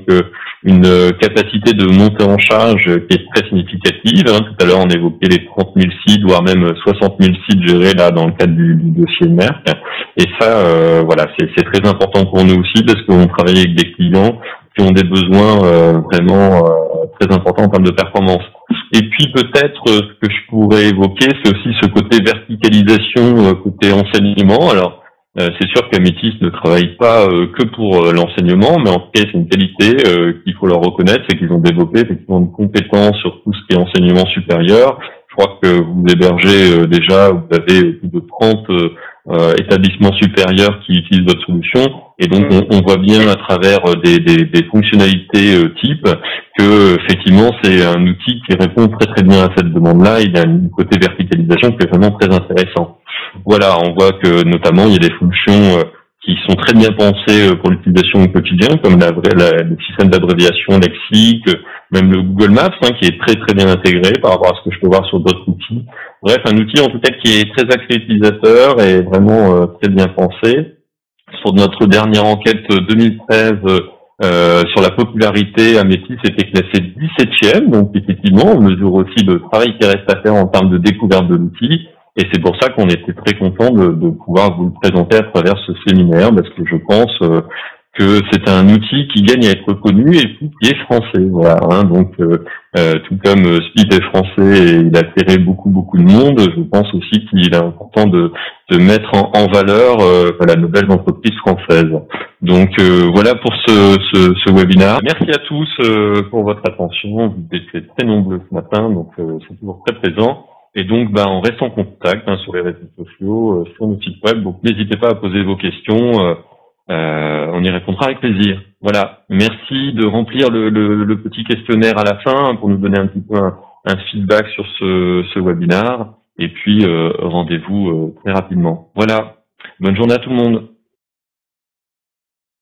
une capacité de montée en charge qui est très significative. Tout à l'heure on évoquait les 30 000 sites, voire même 60 000 sites gérés là dans le cadre du dossier Merck. Et ça, voilà, c'est très important pour nous aussi parce qu'on travaille avec des clients qui ont des besoins vraiment très importants en termes de performance. Et puis peut-être ce que je pourrais évoquer, c'est aussi ce côté verticalisation, côté enseignement. Alors c'est sûr qu'Amétis ne travaille pas que pour l'enseignement, mais en tout cas c'est une qualité qu'il faut leur reconnaître, c'est qu'ils ont développé effectivement une compétence sur tout ce qui est enseignement supérieur. Je crois que vous hébergez déjà, vous avez plus de 30 établissements supérieurs qui utilisent votre solution, et donc on voit bien à travers des fonctionnalités type que effectivement c'est un outil qui répond très très bien à cette demande-là. Il y a un côté verticalisation qui est vraiment très intéressant. Voilà, on voit que notamment il y a des fonctions qui sont très bien pensées pour l'utilisation au quotidien, comme le système d'abréviation lexique, même le Google Maps, qui est très très bien intégré par rapport à ce que je peux voir sur d'autres outils. Bref, un outil en tout cas qui est très axé utilisateur et vraiment très bien pensé. Sur notre dernière enquête 2013 sur la popularité, Amétis était classé 17e, donc effectivement on mesure aussi le travail qui reste à faire en termes de découverte de l'outil. Et c'est pour ça qu'on était très content de pouvoir vous le présenter à travers ce séminaire, parce que je pense que c'est un outil qui gagne à être connu et puis qui est français. Voilà, donc tout comme Speed est français et il a attiré beaucoup de monde, je pense aussi qu'il est important de mettre en valeur la nouvelle entreprise française. Donc voilà pour ce webinaire. Merci à tous pour votre attention. Vous étiez très nombreux ce matin, donc c'est toujours très présent. Et donc, on reste en contact sur les réseaux sociaux, sur notre site web. Donc, n'hésitez pas à poser vos questions. On y répondra avec plaisir. Voilà. Merci de remplir le petit questionnaire à la fin pour nous donner un petit peu un feedback sur ce webinaire. Et puis, rendez-vous très rapidement. Voilà. Bonne journée à tout le monde.